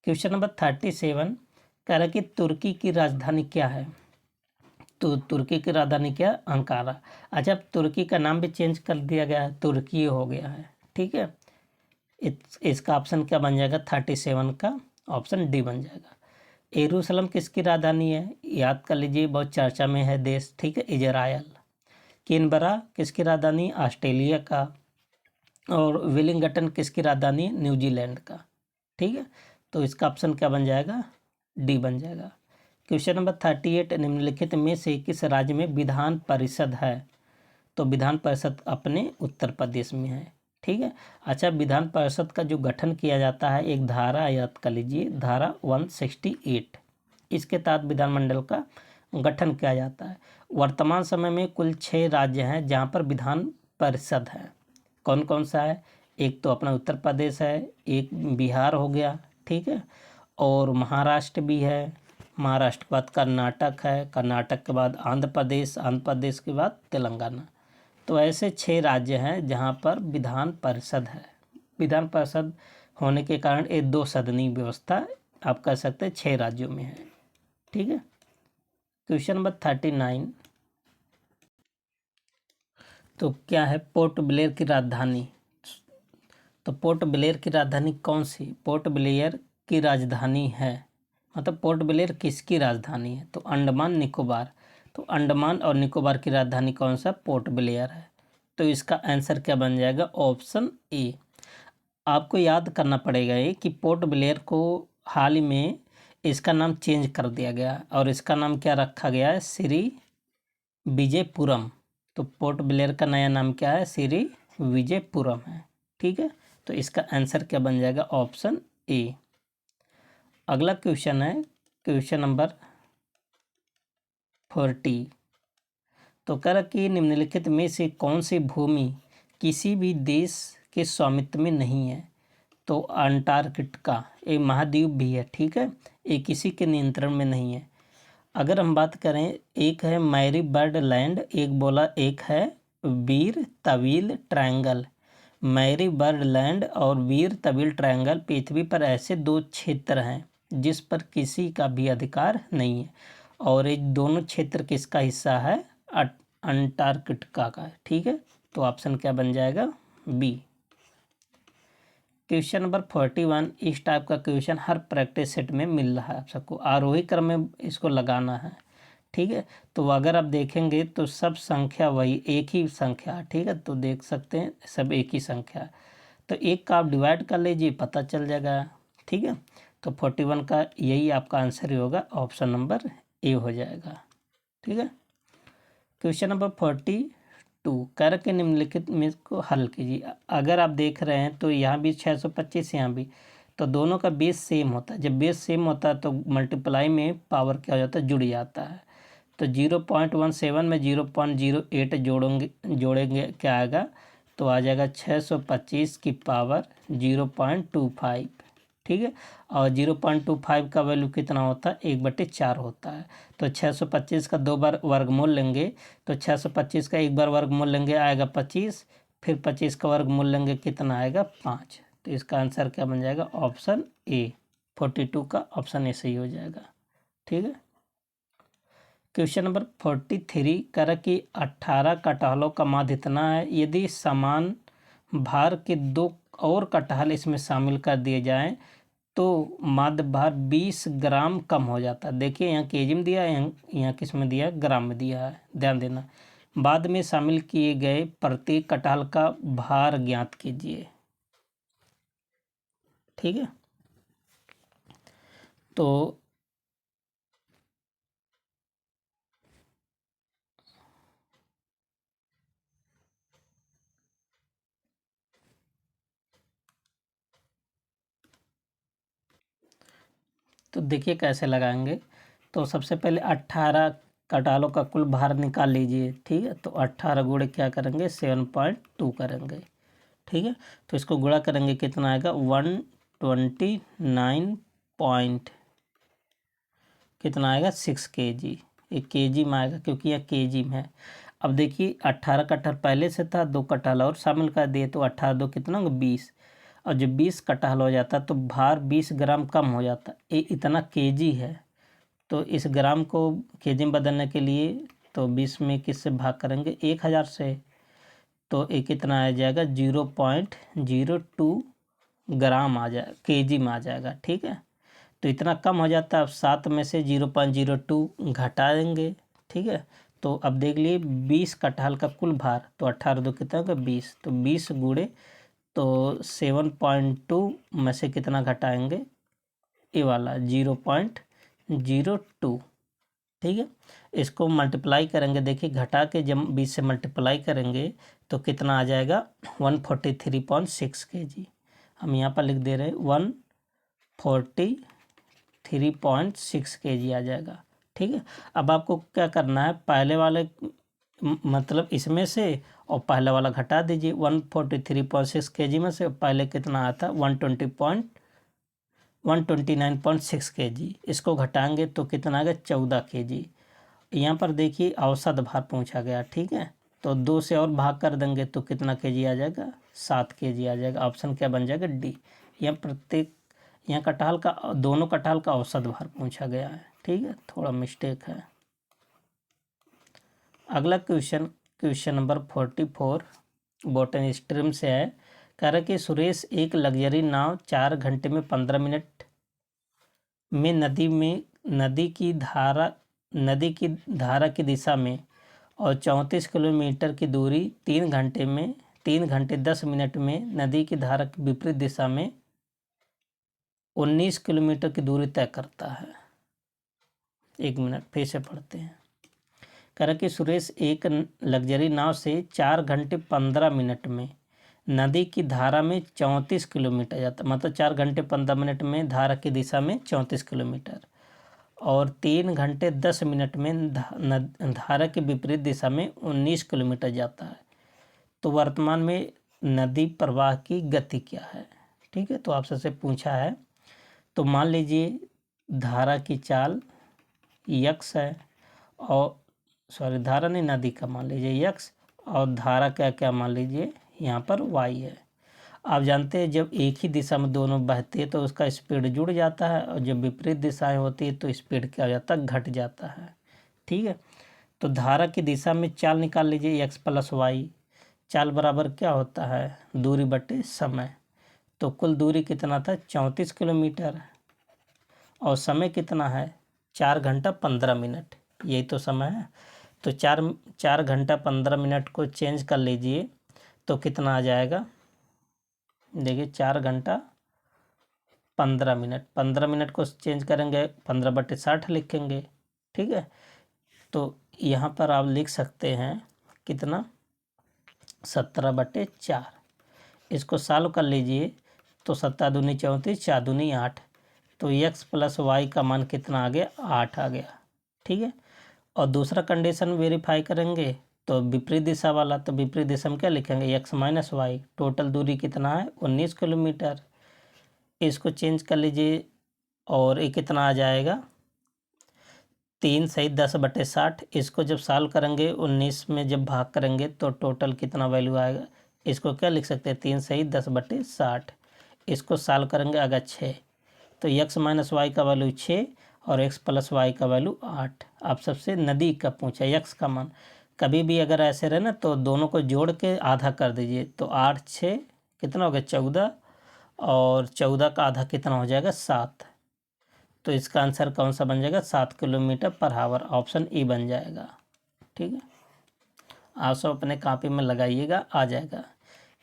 क्वेश्चन नंबर 37, कह रहा है कि तुर्की की राजधानी क्या है? तो तुर्की की राजधानी क्या? अंकारा। अच्छा, अब तुर्की का नाम भी चेंज कर दिया गया है, तुर्की हो गया है। ठीक है। इसका ऑप्शन क्या बन जाएगा? 37 का ऑप्शन डी बन जाएगा। यरूशलेम किसकी राजधानी है? याद कर लीजिए, बहुत चर्चा में है देश। ठीक है, इजराइल। कैनबरा किसकी राजधानी? ऑस्ट्रेलिया का। और वेलिंगटन किसकी राजधानी? न्यूजीलैंड का। ठीक है। तो इसका ऑप्शन क्या बन जाएगा? डी बन जाएगा। क्वेश्चन नंबर 38, निम्नलिखित में से किस राज्य में विधान परिषद है? तो विधान परिषद अपने उत्तर प्रदेश में है। ठीक है। अच्छा, विधान परिषद का जो गठन किया जाता है, एक धारा याद कर लीजिए, धारा 168, इसके तहत विधानमंडल का गठन किया जाता है। वर्तमान समय में कुल 6 राज्य हैं जहाँ पर विधान परिषद है। कौन कौन सा है? एक तो अपना उत्तर प्रदेश है, एक बिहार हो गया। ठीक है। और महाराष्ट्र भी है, महाराष्ट्र के बाद कर्नाटक है, कर्नाटक के बाद आंध्र प्रदेश, आंध्र प्रदेश के बाद तेलंगाना। तो ऐसे 6 राज्य हैं जहाँ पर विधान परिषद है। विधान परिषद होने के कारण ये 2 सदनी व्यवस्था आप कह सकते हैं 6 राज्यों में है। ठीक है। क्वेश्चन नंबर 39, तो क्या है पोर्ट ब्लेयर की राजधानी? तो पोर्ट ब्लेयर की राजधानी कौन सी? पोर्ट ब्लेयर की राजधानी है, मतलब पोर्ट ब्लेयर किसकी राजधानी है? तो अंडमान निकोबार। तो अंडमान और निकोबार की राजधानी कौन सा? पोर्ट ब्लेयर है। तो इसका आंसर क्या बन जाएगा? Option A. आपको याद करना पड़ेगा ये कि पोर्ट ब्लेयर को हाल ही में इसका नाम चेंज कर दिया गया और इसका नाम क्या रखा गया है? श्री विजयपुरम। तो पोर्ट ब्लेयर का नया नाम क्या है? श्री विजयपुरम है। ठीक है। तो इसका आंसर क्या बन जाएगा? Option A. अगला क्वेश्चन है क्वेश्चन नंबर 40। तो कह रहा कि निम्नलिखित में से कौन सी भूमि किसी भी देश के स्वामित्व में नहीं है? तो अंटार्कटिका एक महाद्वीप भी है, ठीक है, ये किसी के नियंत्रण में नहीं है। अगर हम बात करें, एक है मैरी बर्ड लैंड, एक है वीर तविल ट्रायंगल। मैरी बर्ड लैंड और वीर तविल ट्रायंगल पृथ्वी पर ऐसे दो क्षेत्र हैं जिस पर किसी का भी अधिकार नहीं है, और ये दोनों क्षेत्र किसका हिस्सा है? अंटार्कटिका का, ठीक है। तो ऑप्शन क्या बन जाएगा? बी। Question number 41। इस टाइप का क्वेश्चन हर प्रैक्टिस सेट में मिल रहा है आप सबको, आरोही क्रम में इसको लगाना है, ठीक है। तो अगर आप देखेंगे तो सब संख्या वही एक ही संख्या, ठीक है, तो देख सकते हैं सब एक ही संख्या। तो एक का आप डिवाइड कर लीजिए, पता चल जाएगा, ठीक है। तो 41 का यही आपका आंसर ही होगा, ऑप्शन नंबर ए हो जाएगा, ठीक है। Question number 42। कर के निम्नलिखित में को हल कीजिए। अगर आप देख रहे हैं तो यहाँ भी 625, यहाँ भी, तो दोनों का बेस सेम होता है। जब बेस सेम होता है तो मल्टीप्लाई में पावर क्या हो जाता है? जुड़ जाता है। तो 0.17 में 0.08 जोड़ेंगे क्या आएगा? तो आ जाएगा 625 की पावर 0.25, ठीक है। और 0.25 का वैल्यू कितना होता है? 1/4 होता है। तो 625 का 2 बार वर्गमूल लेंगे, तो 625 का 1 बार वर्गमूल लेंगे आएगा 25, फिर 25 का वर्गमूल लेंगे कितना आएगा? 5। तो इसका आंसर क्या बन जाएगा? Option A. 42 का ऑप्शन ए सही हो जाएगा, ठीक है। Question number 43। कर कि 18 कटहलों का माध्य इतना है, यदि समान भार के 2 और कटहल इसमें शामिल कर दिए जाएं तो माध्य भार 20 ग्राम कम हो जाता है। देखिए यहाँ केजी में दिया है, यहाँ किस में दिया है? ग्राम में दिया है, ध्यान देना। बाद में शामिल किए गए प्रत्येक कटहल का भार ज्ञात कीजिए, ठीक है। तो देखिए कैसे लगाएंगे। तो सबसे पहले 18 कटहलों का कुल भार निकाल लीजिए, ठीक है। तो 18 गुणे क्या करेंगे? 7.2 करेंगे, ठीक है। तो इसको गुणा करेंगे कितना आएगा? 129 पॉइंट कितना आएगा? 6 kg। एक केजी में आएगा क्योंकि यह केजी में है। अब देखिए 18 कटहल पहले से था, 2 कटहल और शामिल कर दिए, तो 18 2 कितना होगा? 20। और जब 20 कटहल हो जाता तो भार 20 ग्राम कम हो जाता। ये इतना केजी है, तो इस ग्राम को केजी में बदलने के लिए तो 20 में किससे भाग करेंगे? 1000 से। तो ये कितना आ जाएगा? 0.02 ग्राम आ जाए, केजी में आ जाएगा, ठीक है। तो इतना कम हो जाता है। अब 7 में से 0.02 घटा देंगे, ठीक है। तो अब देख लिए 20 कटहल का कुल भार, तो 18 2 कितना होगा? 20। तो 20 गुणे तो 7.2 में से कितना घटाएंगे? ये वाला 0.02, ठीक है। इसको मल्टीप्लाई करेंगे, देखिए घटा के जब 20 से मल्टीप्लाई करेंगे तो कितना आ जाएगा? 143.6 kg। हम यहाँ पर लिख दे रहे हैं 143.6 kg आ जाएगा, ठीक है। अब आपको क्या करना है? पहले वाले मतलब इसमें से और पहले वाला घटा दीजिए। 143.6 kg में से पहले कितना आता? 129.6 kg। इसको घटाएंगे तो कितना आएगा? 14 kg। यहाँ पर देखिए औसत भार पूछा गया, ठीक है। तो 2 से और भाग कर देंगे तो कितना केजी आ जाएगा? 7 kg आ जाएगा। ऑप्शन क्या बन जाएगा? डी। यहाँ कटहल का, दोनों कटहल का औसत भार पूछा गया है, ठीक है, थोड़ा मिस्टेक है। अगला क्वेश्चन नंबर 44 बॉटनी स्ट्रीम से है। कह रहा कि सुरेश एक लग्जरी नाव 4 घंटे में 15 मिनट में नदी की धारा की दिशा में और 34 किलोमीटर की दूरी 3 घंटे 10 मिनट में नदी की धारा की विपरीत दिशा में 19 किलोमीटर की दूरी तय करता है। 1 मिनट फिर से पढ़ते हैं। कह रहा कि सुरेश एक लग्जरी नाव से 4 घंटे 15 मिनट में नदी की धारा में 34 किलोमीटर जाता है, मतलब 4 घंटे 15 मिनट में धारा की दिशा में 34 किलोमीटर, और 3 घंटे 10 मिनट में धारा की विपरीत दिशा में 19 किलोमीटर जाता है। तो वर्तमान में नदी प्रवाह की गति क्या है? ठीक है, तो आपसे से पूछा है। तो मान लीजिए धारा की चाल यक्स है, और धारा नहीं, नदी का मान लीजिए यक्स, और धारा क्या क्या मान लीजिए यहाँ पर वाई है। आप जानते हैं जब एक ही दिशा में दोनों बहती है तो उसका स्पीड जुड़ जाता है, और जब विपरीत दिशाएं होती है तो स्पीड क्या हो जाता है, घट जाता है। ठीक है, तो धारा की दिशा में चाल निकाल लीजिए एक्स प्लस वाई। चाल बराबर क्या होता है, दूरी बटे समय। तो कुल दूरी कितना था, 34 किलोमीटर, और समय कितना है, 4 घंटा 15 मिनट, यही तो समय है। तो 4 घंटा 15 मिनट को चेंज कर लीजिए तो कितना आ जाएगा, देखिए 4 घंटा 15 मिनट, 15 मिनट को चेंज करेंगे 15/60 लिखेंगे। ठीक है, तो यहाँ पर आप लिख सकते हैं कितना, 17/4। इसको सॉल्व कर लीजिए तो 7 दूनी 34, 4 दूनी 8, तो x प्लस वाई का मान कितना आ गया, 8 आ गया। ठीक है, और दूसरा कंडीशन वेरीफाई करेंगे तो विपरीत दिशा वाला, तो विपरीत दिशा में क्या लिखेंगे, x माइनस वाई। टोटल दूरी कितना है, 19 किलोमीटर। इसको चेंज कर लीजिए और ये कितना आ जाएगा, 3 सही 10/60। इसको जब सॉल्व करेंगे 19 में जब भाग करेंगे तो टोटल कितना वैल्यू आएगा, इसको क्या लिख सकते हैं, 3 सही 10/60। इसको सॉल्व करेंगे आगे 6, तो x माइनस वाई का वैल्यू 6 और x प्लस वाई का वैल्यू 8। आप सबसे नदी का पूछा, x का मान। कभी भी अगर ऐसे रहे ना तो दोनों को जोड़ के आधा कर दीजिए, तो 8 6 कितना हो गया, 14, और 14 का आधा कितना हो जाएगा, 7। तो इसका आंसर कौन सा बन जाएगा, 7 kilometre per hour, option E बन जाएगा। ठीक है, आप सब अपने कॉपी में लगाइएगा, आ जाएगा।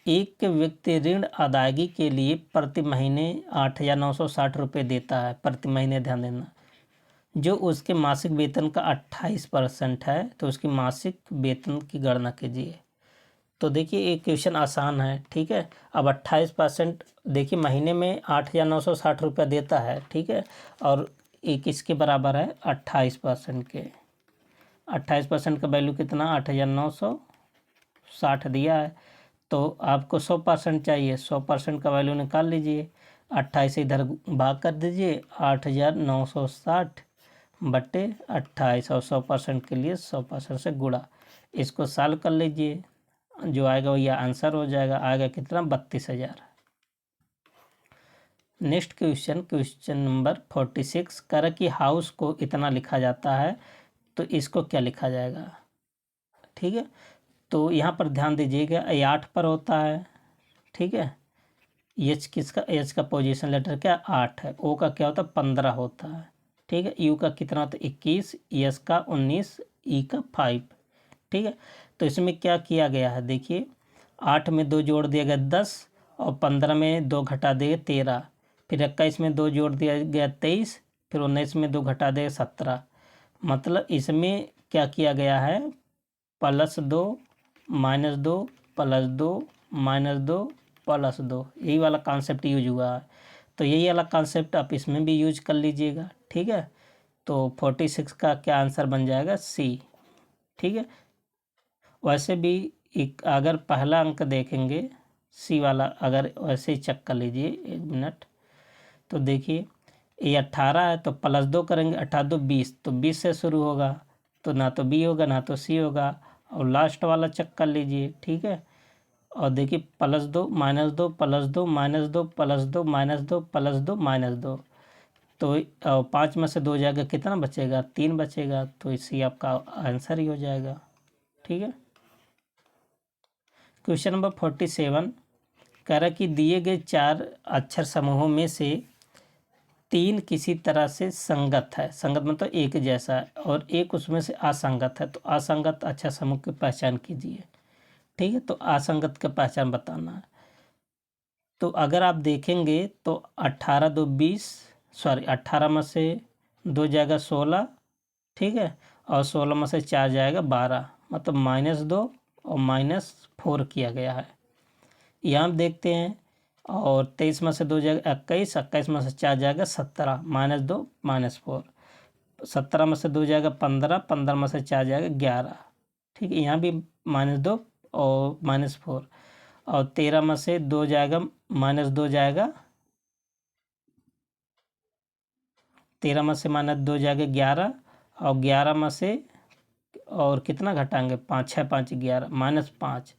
एक व्यक्ति ऋण अदायगी के लिए प्रति महीने 8,960 रुपये देता है प्रति महीने, ध्यान देना, जो उसके मासिक वेतन का 28% है। तो उसकी मासिक वेतन की गणना कीजिए। तो देखिए ये क्वेश्चन आसान है। ठीक है, अब 28%, देखिए महीने में 8,960 रुपया देता है। ठीक है, और एक इसके बराबर है 28% के। 28% का वैल्यू कितना, 8,960 दिया है, तो आपको 100% चाहिए। 100% का वैल्यू निकाल लीजिए, 28 इधर भाग कर दीजिए, 8,960/28, और 100% के लिए 100% से गुणा। इसको सॉल्व कर लीजिए, जो आएगा वो यह आंसर हो जाएगा। आएगा कितना, 32,000। नेक्स्ट क्वेश्चन, क्वेश्चन नंबर 46, कर की हाउस को इतना लिखा जाता है, तो इसको क्या लिखा जाएगा। ठीक है, तो यहाँ पर ध्यान दीजिएगा, ये 8 पर होता है। ठीक है, एच किसका, एच का पोजीशन लेटर क्या 8 है, ओ का क्या होता है 15 होता है। ठीक है, यू का कितना होता है 21, एस का 19, ई का 5। ठीक है, तो इसमें क्या किया गया है, देखिए 8 में 2 जोड़ दिया गया 10, और 15 में 2 घटा दिए 13, फिर 21 में 2 जोड़ दिया गया 23, फिर 19 में 2 घटा दिया 17। मतलब इसमें क्या किया गया है, +2 -2 +2 -2 +2, यही वाला कॉन्सेप्ट यूज हुआ है। तो यही वाला कॉन्सेप्ट आप इसमें भी यूज कर लीजिएगा। ठीक है, तो 46 का क्या आंसर बन जाएगा, सी। ठीक है, वैसे भी एक अगर पहला अंक देखेंगे सी वाला, अगर वैसे ही चेक कर लीजिए, 1 मिनट। तो देखिए ये 18 है, तो +2 करेंगे, 18 20, तो 20 से शुरू होगा, तो ना तो बी होगा ना तो सी होगा। और लास्ट वाला चेक कर लीजिए। ठीक है, और देखिए +2 -2 +2 -2 +2 -2 +2 -2, तो 5 में से 2 जाएगा, कितना बचेगा, 3 बचेगा। तो इसी आपका आंसर ही हो जाएगा। ठीक है, क्वेश्चन नंबर 47, कह रहा कि दिए गए 4 अक्षर समूहों में से 3 किसी तरह से संगत है, संगत मतलब एक जैसा है, और एक उसमें से असंगत है। तो असंगत अक्षर समूह की पहचान कीजिए। ठीक है, तो असंगत की पहचान बताना है। तो अगर आप देखेंगे तो 18 2 20, 18 में से 2 जाएगा 16। ठीक है, और 16 में से 4 जाएगा 12, मतलब -2 और -4 किया गया है। यहाँ देखते हैं, और 23 में से 2 जाएगा 21, 21 में से 4 जाएगा 17, -2 -4, 17 में से 2 जाएगा 15, 15 में से 4 जाएगा 11। ठीक है, यहाँ भी -2 और -4, और 13 में से 2 जाएगा -2 जाएगा, 13 में से -2 जाएगा 11, और 11 में से और कितना घटाएंगे 5, 6 5 11, -5,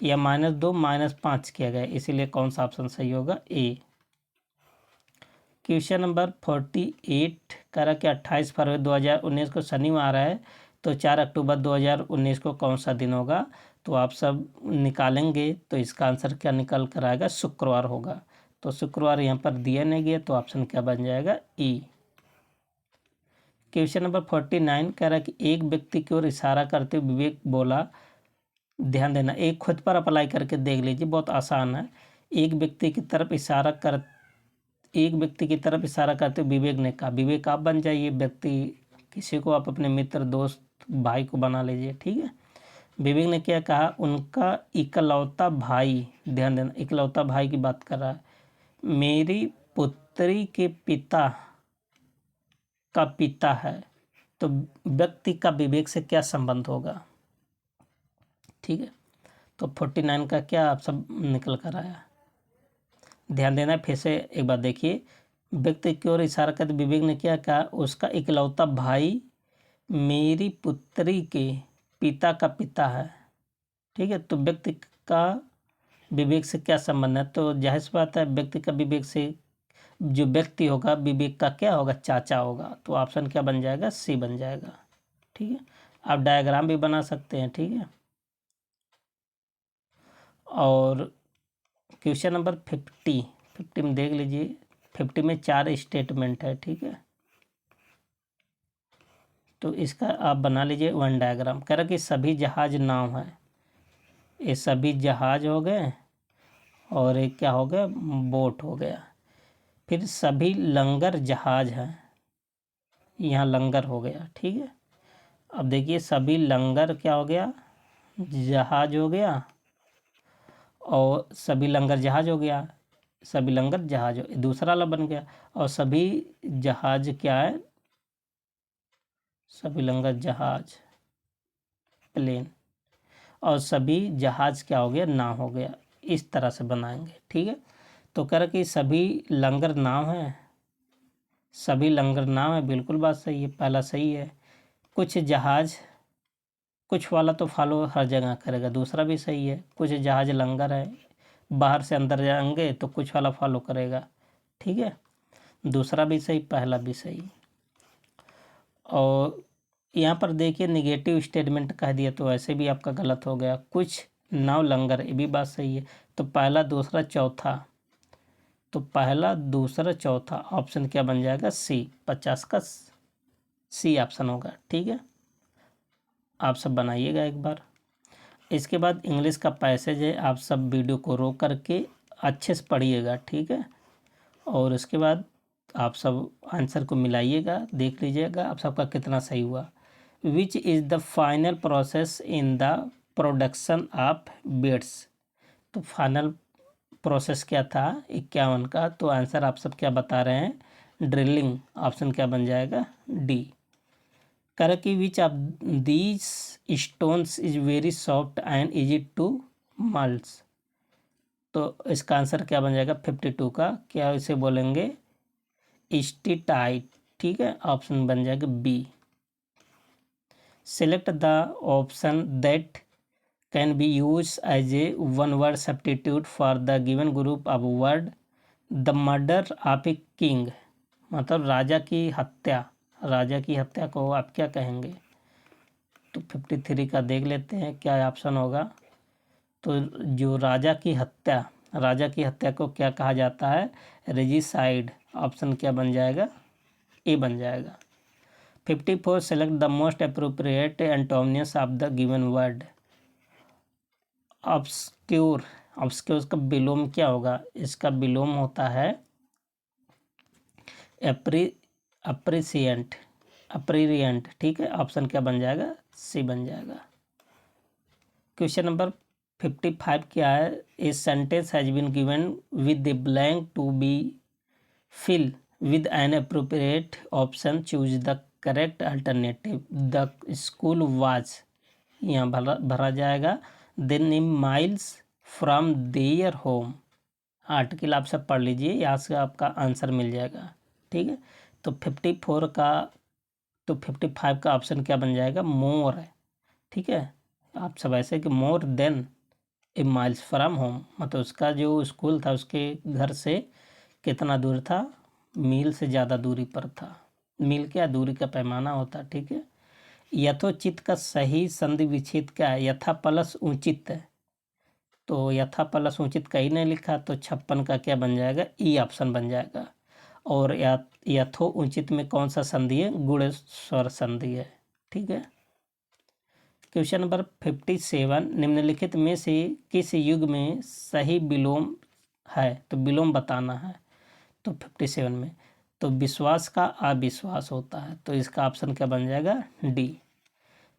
या -2 -5 किया गया, इसीलिए कौन सा ऑप्शन सही होगा, ए। क्वेश्चन नंबर 48 कह रहा कि 28 फरवरी 2019 को शनिवार है, तो 4 अक्टूबर 2019 को कौन सा दिन होगा। तो आप सब निकालेंगे तो इसका आंसर क्या निकल कर आएगा, शुक्रवार होगा। तो शुक्रवार यहाँ पर दिया नहीं गया, तो ऑप्शन क्या बन जाएगा, ई। क्वेश्चन नंबर 49 कह रहा है कि एक व्यक्ति की ओर इशारा करते हुए विवेक बोला, ध्यान देना, एक खुद पर अप्लाई करके देख लीजिए, बहुत आसान है। एक व्यक्ति की तरफ इशारा करते हुए विवेक ने कहा, विवेक आप बन जाइए व्यक्ति, किसी को आप अपने मित्र दोस्त भाई को बना लीजिए। ठीक है, विवेक ने क्या कहा, उनका इकलौता भाई, ध्यान देना इकलौता भाई की बात कर रहा है, मेरी पुत्री के पिता का पिता है, तो व्यक्ति का विवेक से क्या संबंध होगा। ठीक है, तो 49 का क्या आप सब निकल कर आया, ध्यान देना। फिर से एक बार देखिए, व्यक्ति की ओर इशारा करते विवेक ने क्या कहा, उसका इकलौता भाई मेरी पुत्री के पिता का पिता है। ठीक है, तो व्यक्ति का विवेक से क्या संबंध है, तो जाहिर सी बात है व्यक्ति का विवेक से जो व्यक्ति होगा विवेक का क्या होगा, चाचा होगा। तो ऑप्शन क्या बन जाएगा, सी बन जाएगा। ठीक है, आप डायग्राम भी बना सकते हैं। ठीक है, और क्वेश्चन नंबर 50 में देख लीजिए, 50 में 4 स्टेटमेंट है। ठीक है, तो इसका आप बना लीजिए वन डायग्राम। कह रहा कि सभी जहाज नाव है, ये सभी जहाज हो गए, और एक क्या हो गया, बोट हो गया। फिर सभी लंगर जहाज हैं, यहाँ लंगर हो गया। ठीक है, अब देखिए सभी लंगर क्या हो गया, जहाज हो गया, और सभी लंगर जहाज हो गया, सभी लंगर जहाज दूसरा वाला बन गया, और सभी जहाज क्या है, सभी लंगर जहाज प्लेन, और सभी जहाज क्या हो गया, नाव हो गया। इस तरह से बनाएंगे। ठीक है, तो कह रहा कि सभी लंगर नाव है, सभी लंगर नाव है, बिल्कुल बात सही है, पहला सही है। कुछ जहाज, कुछ वाला तो फॉलो हर जगह करेगा, दूसरा भी सही है। कुछ जहाज लंगर है, बाहर से अंदर जाएंगे तो कुछ वाला फॉलो करेगा। ठीक है, दूसरा भी सही, पहला भी सही। और यहाँ पर देखिए निगेटिव स्टेटमेंट कह दिया, तो ऐसे भी आपका गलत हो गया। कुछ नाव लंगर, ये भी बात सही है। तो पहला दूसरा चौथा, तो पहला दूसरा चौथा ऑप्शन क्या बन जाएगा, सी। 50 का सी ऑप्शन होगा। ठीक है, आप सब बनाइएगा एक बार। इसके बाद इंग्लिश का पैसेज है, आप सब वीडियो को रोक करके अच्छे से पढ़िएगा। ठीक है, और उसके बाद आप सब आंसर को मिलाइएगा, देख लीजिएगा आप सबका कितना सही हुआ। Which is the final process in the production of beads, तो फाइनल प्रोसेस क्या था 51 का, तो आंसर आप सब क्या बता रहे हैं, ड्रिलिंग। ऑप्शन क्या बन जाएगा, डी। कर कि which of these stones is very soft and easy to मल्स, तो इसका आंसर क्या बन जाएगा 52 का, क्या इसे बोलेंगे, स्टीटाइट। ठीक है, ऑप्शन बन जाएगा B. Select the option that can be use as a one word substitute for the given group of word. The murder of a king, मतलब राजा की हत्या, राजा की हत्या को आप क्या कहेंगे। तो 53 का देख लेते हैं क्या ऑप्शन होगा। तो जो राजा की हत्या, राजा की हत्या को क्या कहा जाता है, रेजिसाइड। ऑप्शन क्या बन जाएगा, ए बन जाएगा। 54 select the most appropriate Antonius of the given word. Obscure, obscure का विलोम क्या होगा, इसका विलोम होता है अप्रिसिएंट, अप्रीरियंट। ठीक है, ऑप्शन क्या बन जाएगा, सी बन जाएगा। क्वेश्चन नंबर 55 क्या है, a sentence has been given with the blank to be fill with an appropriate option, choose the correct alternative, the school was, यहाँ भरा जाएगा, then in miles from their home. Article आप सब पढ़ लीजिए, यहाँ से आपका आंसर मिल जाएगा। ठीक है, तो 55 का ऑप्शन क्या बन जाएगा, मोर है। ठीक है, आप सब ऐसे कि more than A miles from home, मतलब उसका जो स्कूल था उसके घर से कितना दूर था, मील से ज़्यादा दूरी पर था। मील क्या दूरी का पैमाना होता। ठीक है, यथोचित का सही संधि विच्छेद क्या है, यथा प्लस उचित है, तो यथा प्लस उचित कहीं नहीं लिखा, तो 56 का क्या बन जाएगा, ई ऑप्शन बन जाएगा। और यथो उचित में कौन सा संधि है, गुण स्वर संधि है। ठीक है, क्वेश्चन नंबर 57, निम्नलिखित में से किस युग में सही विलोम है, तो विलोम बताना है। तो 57 में तो विश्वास का अविश्वास होता है, तो इसका ऑप्शन क्या बन जाएगा, डी।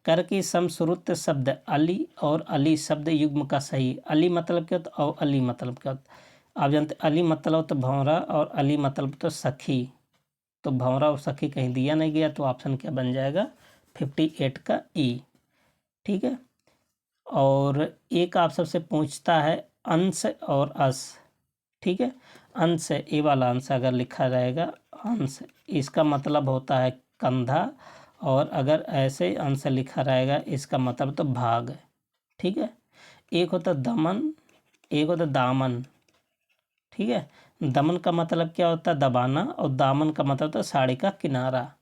कर की समश्रुत शब्द अली और अली शब्द युग्म का सही, अली मतलब क्या होता और अली मतलब क्या होता। आप जानते अली मतलब तो भंवरा और अली मतलब तो सखी, तो भंवरा और सखी कहीं दिया नहीं गया, तो ऑप्शन क्या बन जाएगा, 58 का ई। ठीक है, और एक आप सबसे पूछता है अंश और अस। ठीक है, अंश ए वाला अंश अगर लिखा रहेगा अंश, इसका मतलब होता है कंधा, और अगर ऐसे अंश लिखा रहेगा इसका मतलब तो भाग। ठीक है, एक होता दमन, एक होता दामन। ठीक है, दमन का मतलब क्या होता है, दबाना, और दामन का मतलब होता है साड़ी का किनारा।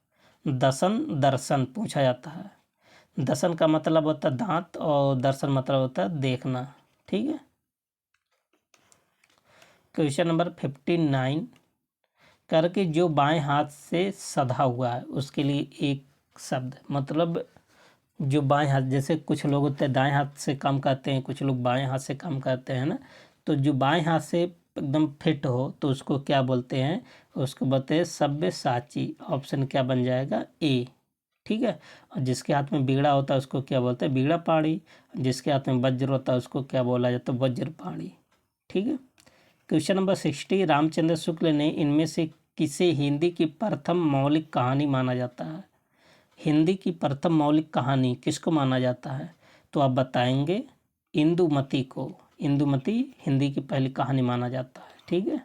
दसन दर्शन पूछा जाता है, दसन का मतलब होता है दांत, और दर्शन मतलब होता है देखना। ठीक है, क्वेश्चन नंबर 59, करके जो बाएं हाथ से सधा हुआ है उसके लिए एक शब्द, मतलब जो बाएं हाथ, जैसे कुछ लोग होते हैं दाएं हाथ से काम करते हैं, कुछ लोग बाएं हाथ से काम करते हैं ना, तो जो बाएं हाथ से एकदम फिट हो तो उसको क्या बोलते हैं, उसको बोलते हैं सब्यसाची। ऑप्शन क्या बन जाएगा, ए। ठीक है, और जिसके हाथ में बीड़ा होता है उसको क्या बोलते हैं, बीड़ा पाड़ी, जिसके हाथ में वज्र होता है उसको क्या बोला जाता है, वज्र पाड़ी। ठीक है, क्वेश्चन नंबर 60, रामचंद्र शुक्ल ने इनमें से किसे हिंदी की प्रथम मौलिक कहानी माना जाता है। हिंदी की प्रथम मौलिक कहानी किसको माना जाता है, तो आप बताएंगे इंदुमती को। इंदुमती हिंदी की पहली कहानी माना जाता है। ठीक है,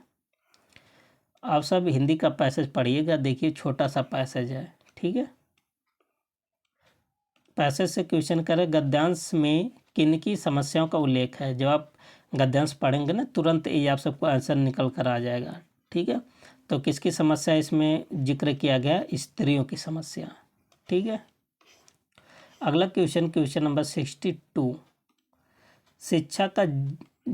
आप सब हिंदी का पैसेज पढ़िएगा, देखिए छोटा सा पैसेज है। ठीक है, पैसेज से क्वेश्चन करें, गद्यांश में किनकी समस्याओं का उल्लेख है। जब आप गद्यांश पढ़ेंगे ना तुरंत ये आप सबको आंसर निकल कर आ जाएगा। ठीक है, तो किसकी समस्या इसमें जिक्र किया गया, स्त्रियों की समस्या। ठीक है, अगला क्वेश्चन, क्वेश्चन नंबर 62, शिक्षा का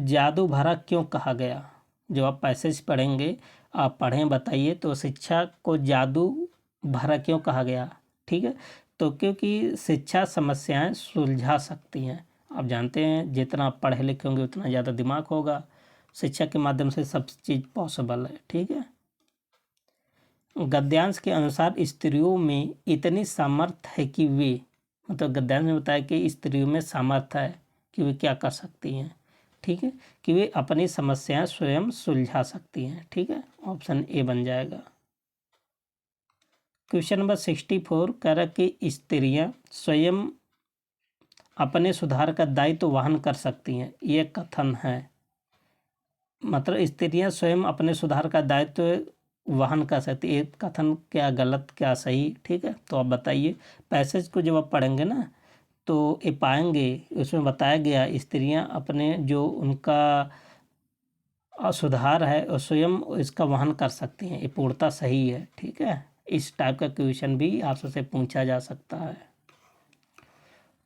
जादू भरा क्यों कहा गया। जो आप पैसेज पढ़ेंगे, आप पढ़ें बताइए, तो शिक्षा को जादू भरा क्यों कहा गया। ठीक है, तो क्योंकि शिक्षा समस्याएं सुलझा सकती हैं। आप जानते हैं जितना आप पढ़े लिखे होंगे उतना ज़्यादा दिमाग होगा, शिक्षा के माध्यम से सब चीज़ पॉसिबल है। ठीक है, गद्यांश के अनुसार स्त्रियों में इतनी सामर्थ्य है कि वे, मतलब गद्यांश में बताया कि स्त्रियों में सामर्थ्य है कि वे क्या कर सकती हैं। ठीक है, कि वे अपनी समस्याएं स्वयं सुलझा सकती हैं। ठीक है, ऑप्शन ए बन जाएगा। क्वेश्चन नंबर 64, कह रहा कि स्त्रियां स्वयं अपने सुधार का दायित्व वहन कर सकती हैं, ये कथन है। मतलब स्त्रियां स्वयं अपने सुधार का दायित्व वहन कर सकती है, ये कथन क्या गलत क्या सही। ठीक है, तो आप बताइए, पैसेज को जब आप पढ़ेंगे ना तो ये पाएंगे उसमें बताया गया स्त्रियां अपने जो उनका सुधार है और स्वयं इसका वहन कर सकती हैं, ये पूर्णतः सही है। ठीक है, इस टाइप का क्वेश्चन भी आपसे पूछा जा सकता है।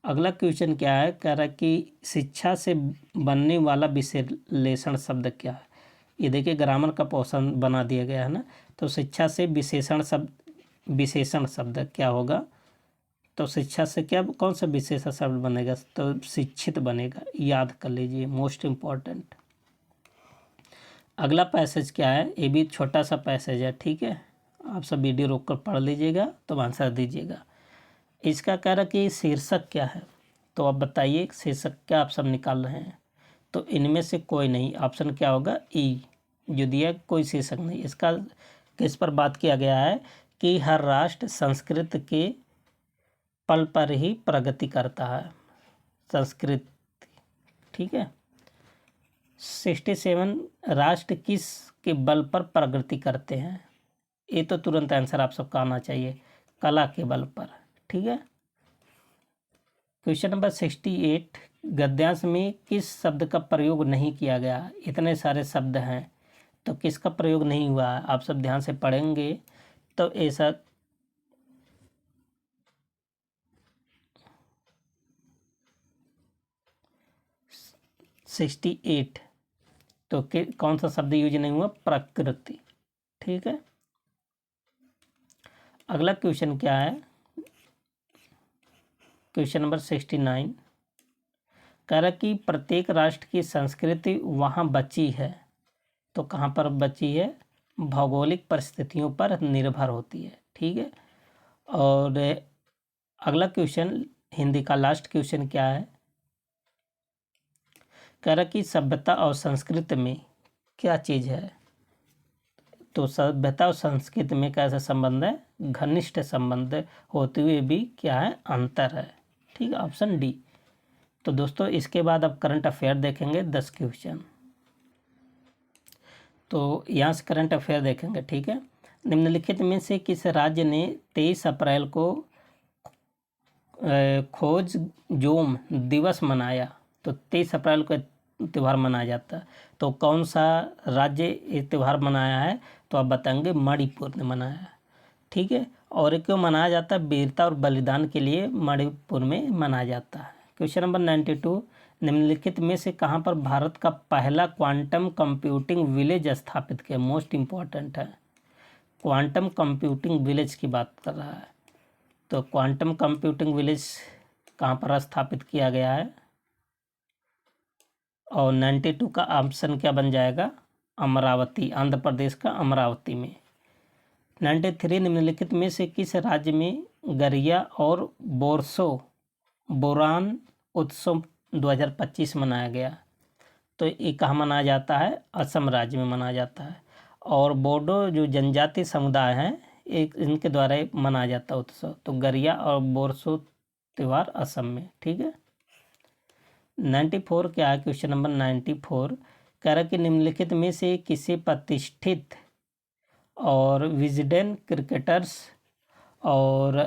अगला क्वेश्चन क्या है, कह रहा है कि शिक्षा से बनने वाला विश्लेषण शब्द क्या है। ये देखिए ग्रामर का पोर्शन बना दिया गया है ना, तो शिक्षा से विशेषण शब्द क्या होगा, तो शिक्षा से क्या कौन सा विशेषण शब्द बनेगा, तो शिक्षित बनेगा, याद कर लीजिए, मोस्ट इम्पॉर्टेंट। अगला पैसेज क्या है, ये भी छोटा सा पैसेज है। ठीक है, आप सब वीडियो रोक कर पढ़ लीजिएगा तो आंसर दीजिएगा। इसका कह रहा कि शीर्षक क्या है, तो आप बताइए शीर्षक क्या आप सब निकाल रहे हैं। तो इनमें से कोई नहीं, ऑप्शन क्या होगा, ई जो दिया, कोई शीर्षक नहीं। इसका किस पर बात किया गया है कि हर राष्ट्र संस्कृत के पल पर ही प्रगति करता है, संस्कृत, ठीक है। 67 राष्ट्र किस के बल पर प्रगति करते हैं, ये तो तुरंत आंसर आप सबका आना चाहिए, कला के बल पर, ठीक है। क्वेश्चन नंबर 68, गद्यांश में किस शब्द का प्रयोग नहीं किया गया, इतने सारे शब्द हैं तो किसका प्रयोग नहीं हुआ है, आप सब ध्यान से पढ़ेंगे तो ऐसा 68 तो कौन सा शब्द यूज नहीं हुआ, प्रकृति, ठीक है। अगला क्वेश्चन क्या है, क्वेश्चन नंबर 69, कह रहा कि प्रत्येक राष्ट्र की संस्कृति वहाँ बची है, तो कहाँ पर बची है, भौगोलिक परिस्थितियों पर निर्भर होती है, ठीक है। और अगला क्वेश्चन हिंदी का लास्ट क्वेश्चन क्या है, कह रहा कि सभ्यता और संस्कृति में क्या चीज़ है, तो सभ्यता और संस्कृति में कैसा संबंध है, घनिष्ठ संबंध होते हुए भी क्या है, अंतर है, ठीक है, ऑप्शन डी। तो दोस्तों इसके बाद अब करंट अफेयर देखेंगे 10 क्वेश्चन, तो यहाँ से करंट अफेयर देखेंगे, ठीक है। निम्नलिखित में से किस राज्य ने 23 अप्रैल को खोज जोम दिवस मनाया, तो 23 अप्रैल को त्यौहार मनाया जाता है, तो कौन सा राज्य ये त्यौहार मनाया है, तो आप बताएंगे मणिपुर ने मनाया है, ठीक है। और क्यों मनाया जाता है, वीरता और बलिदान के लिए मणिपुर में मनाया जाता है। क्वेश्चन नंबर 92, निम्नलिखित में से कहाँ पर भारत का पहला क्वांटम कंप्यूटिंग विलेज स्थापित किया, मोस्ट इम्पॉर्टेंट है, क्वांटम कंप्यूटिंग विलेज की बात कर रहा है, तो क्वांटम कंप्यूटिंग विलेज कहाँ पर स्थापित किया गया है, और 92 का ऑप्शन क्या बन जाएगा, अमरावती, आंध्र प्रदेश का अमरावती में। 93, निम्नलिखित में से किस राज्य में गरिया और बोरान उत्सव 2025 मनाया गया, तो ये कहाँ मनाया जाता है, असम राज्य में मनाया जाता है। और बोडो जो जनजाति समुदाय हैं एक इनके द्वारा मनाया जाता है उत्सव, तो गरिया और बोरसो त्यौहार असम में, ठीक है। 94 क्या है, क्वेश्चन नंबर 94 कह रहा कि निम्नलिखित में से किसी प्रतिष्ठित और विजडन क्रिकेटर्स और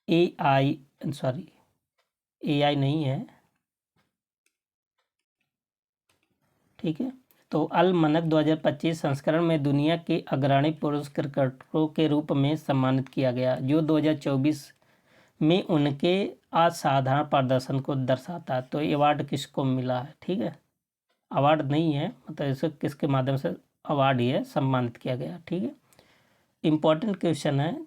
एआई नहीं है, ठीक है। तो अल मनक 2025 संस्करण में दुनिया के अग्रणी पुरुष क्रिकेटरों के रूप में सम्मानित किया गया, जो 2024 में उनके असाधारण प्रदर्शन को दर्शाता है, तो ये अवार्ड किसको मिला है, ठीक है, अवार्ड नहीं है, मतलब इसे किसके माध्यम से अवार्ड ही है, सम्मानित किया गया, ठीक है। इम्पोर्टेंट क्वेश्चन है,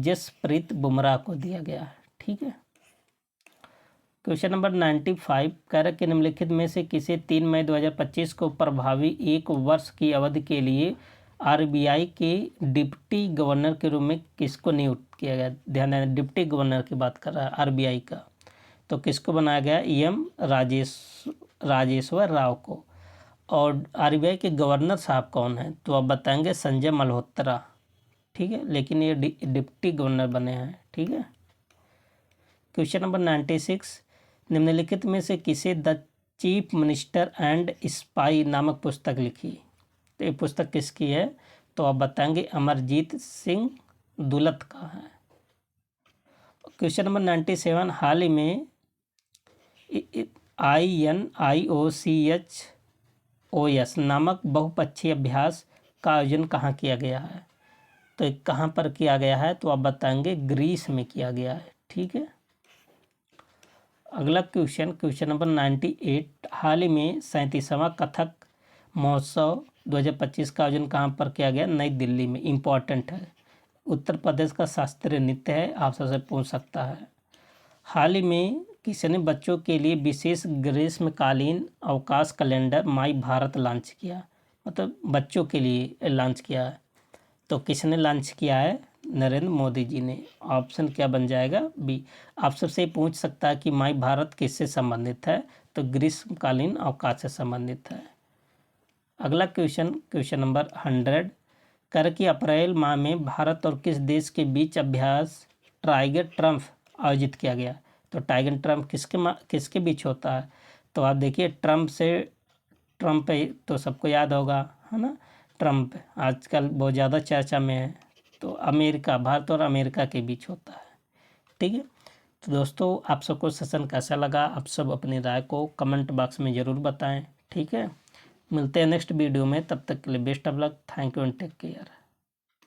जसप्रीत बुमराह को दिया गया है, ठीक है। क्वेश्चन नंबर 95 कह रहा कि निम्नलिखित में से किसी 3 मई 2025 को प्रभावी 1 वर्ष की अवधि के लिए आरबीआई के डिप्टी गवर्नर के रूप में किसको नियुक्त किया गया, ध्यान देना डिप्टी गवर्नर की बात कर रहा है आरबीआई का, तो किसको बनाया गया, एम राजेश्वर राव को। और आरबीआई के गवर्नर साहब कौन हैं, तो आप बताएंगे संजय मल्होत्रा, ठीक है, लेकिन ये डिप्टी गवर्नर बने हैं, ठीक है। क्वेश्चन नंबर 96, निम्नलिखित में से किसे the chief minister and spy नामक पुस्तक लिखी, तो ये पुस्तक किसकी है, तो आप बताएंगे अमरजीत सिंह दुलत का है। क्वेश्चन नंबर 97, हाल ही में INIOCHOS नामक बहुपक्षीय अभ्यास का आयोजन कहाँ किया गया है, तो कहाँ पर किया गया है, तो आप बताएंगे ग्रीस में किया गया है, ठीक है। अगला क्वेश्चन नंबर 98, हाल ही में 37वां कथक महोत्सव 2025 का आयोजन कहाँ पर किया गया, नई दिल्ली में, इम्पॉर्टेंट है, उत्तर प्रदेश का शास्त्रीय नृत्य है, आप सबसे पूछ सकता है। हाल ही में किसी ने बच्चों के लिए विशेष ग्रीष्मकालीन अवकाश कैलेंडर माई भारत लॉन्च किया, मतलब बच्चों के लिए लॉन्च किया है, तो किसने लॉन्च किया है, नरेंद्र मोदी जी ने। ऑप्शन क्या बन जाएगा? बी। आप सबसे ही पूछ सकता है कि माई भारत किससे संबंधित है, तो ग्रीष्मकालीन अवकाश से संबंधित है। अगला क्वेश्चन नंबर 100। कर की अप्रैल माह में भारत और किस देश के बीच अभ्यास टाइगर ट्रम्प आयोजित किया गया? तो टाइगर ट्रम्प किसके बीच होता है? तो आप देखिए, ट्रम्प तो सबको याद होगा, है ना। ट्रम्प आजकल बहुत ज़्यादा चर्चा में है। तो भारत और अमेरिका के बीच होता है। ठीक है। तो दोस्तों, आप सबको सेशन कैसा लगा? आप सब अपनी राय को कमेंट बॉक्स में ज़रूर बताएं। ठीक है। मिलते हैं नेक्स्ट वीडियो में, तब तक के लिए best of luck. Thank you and take care.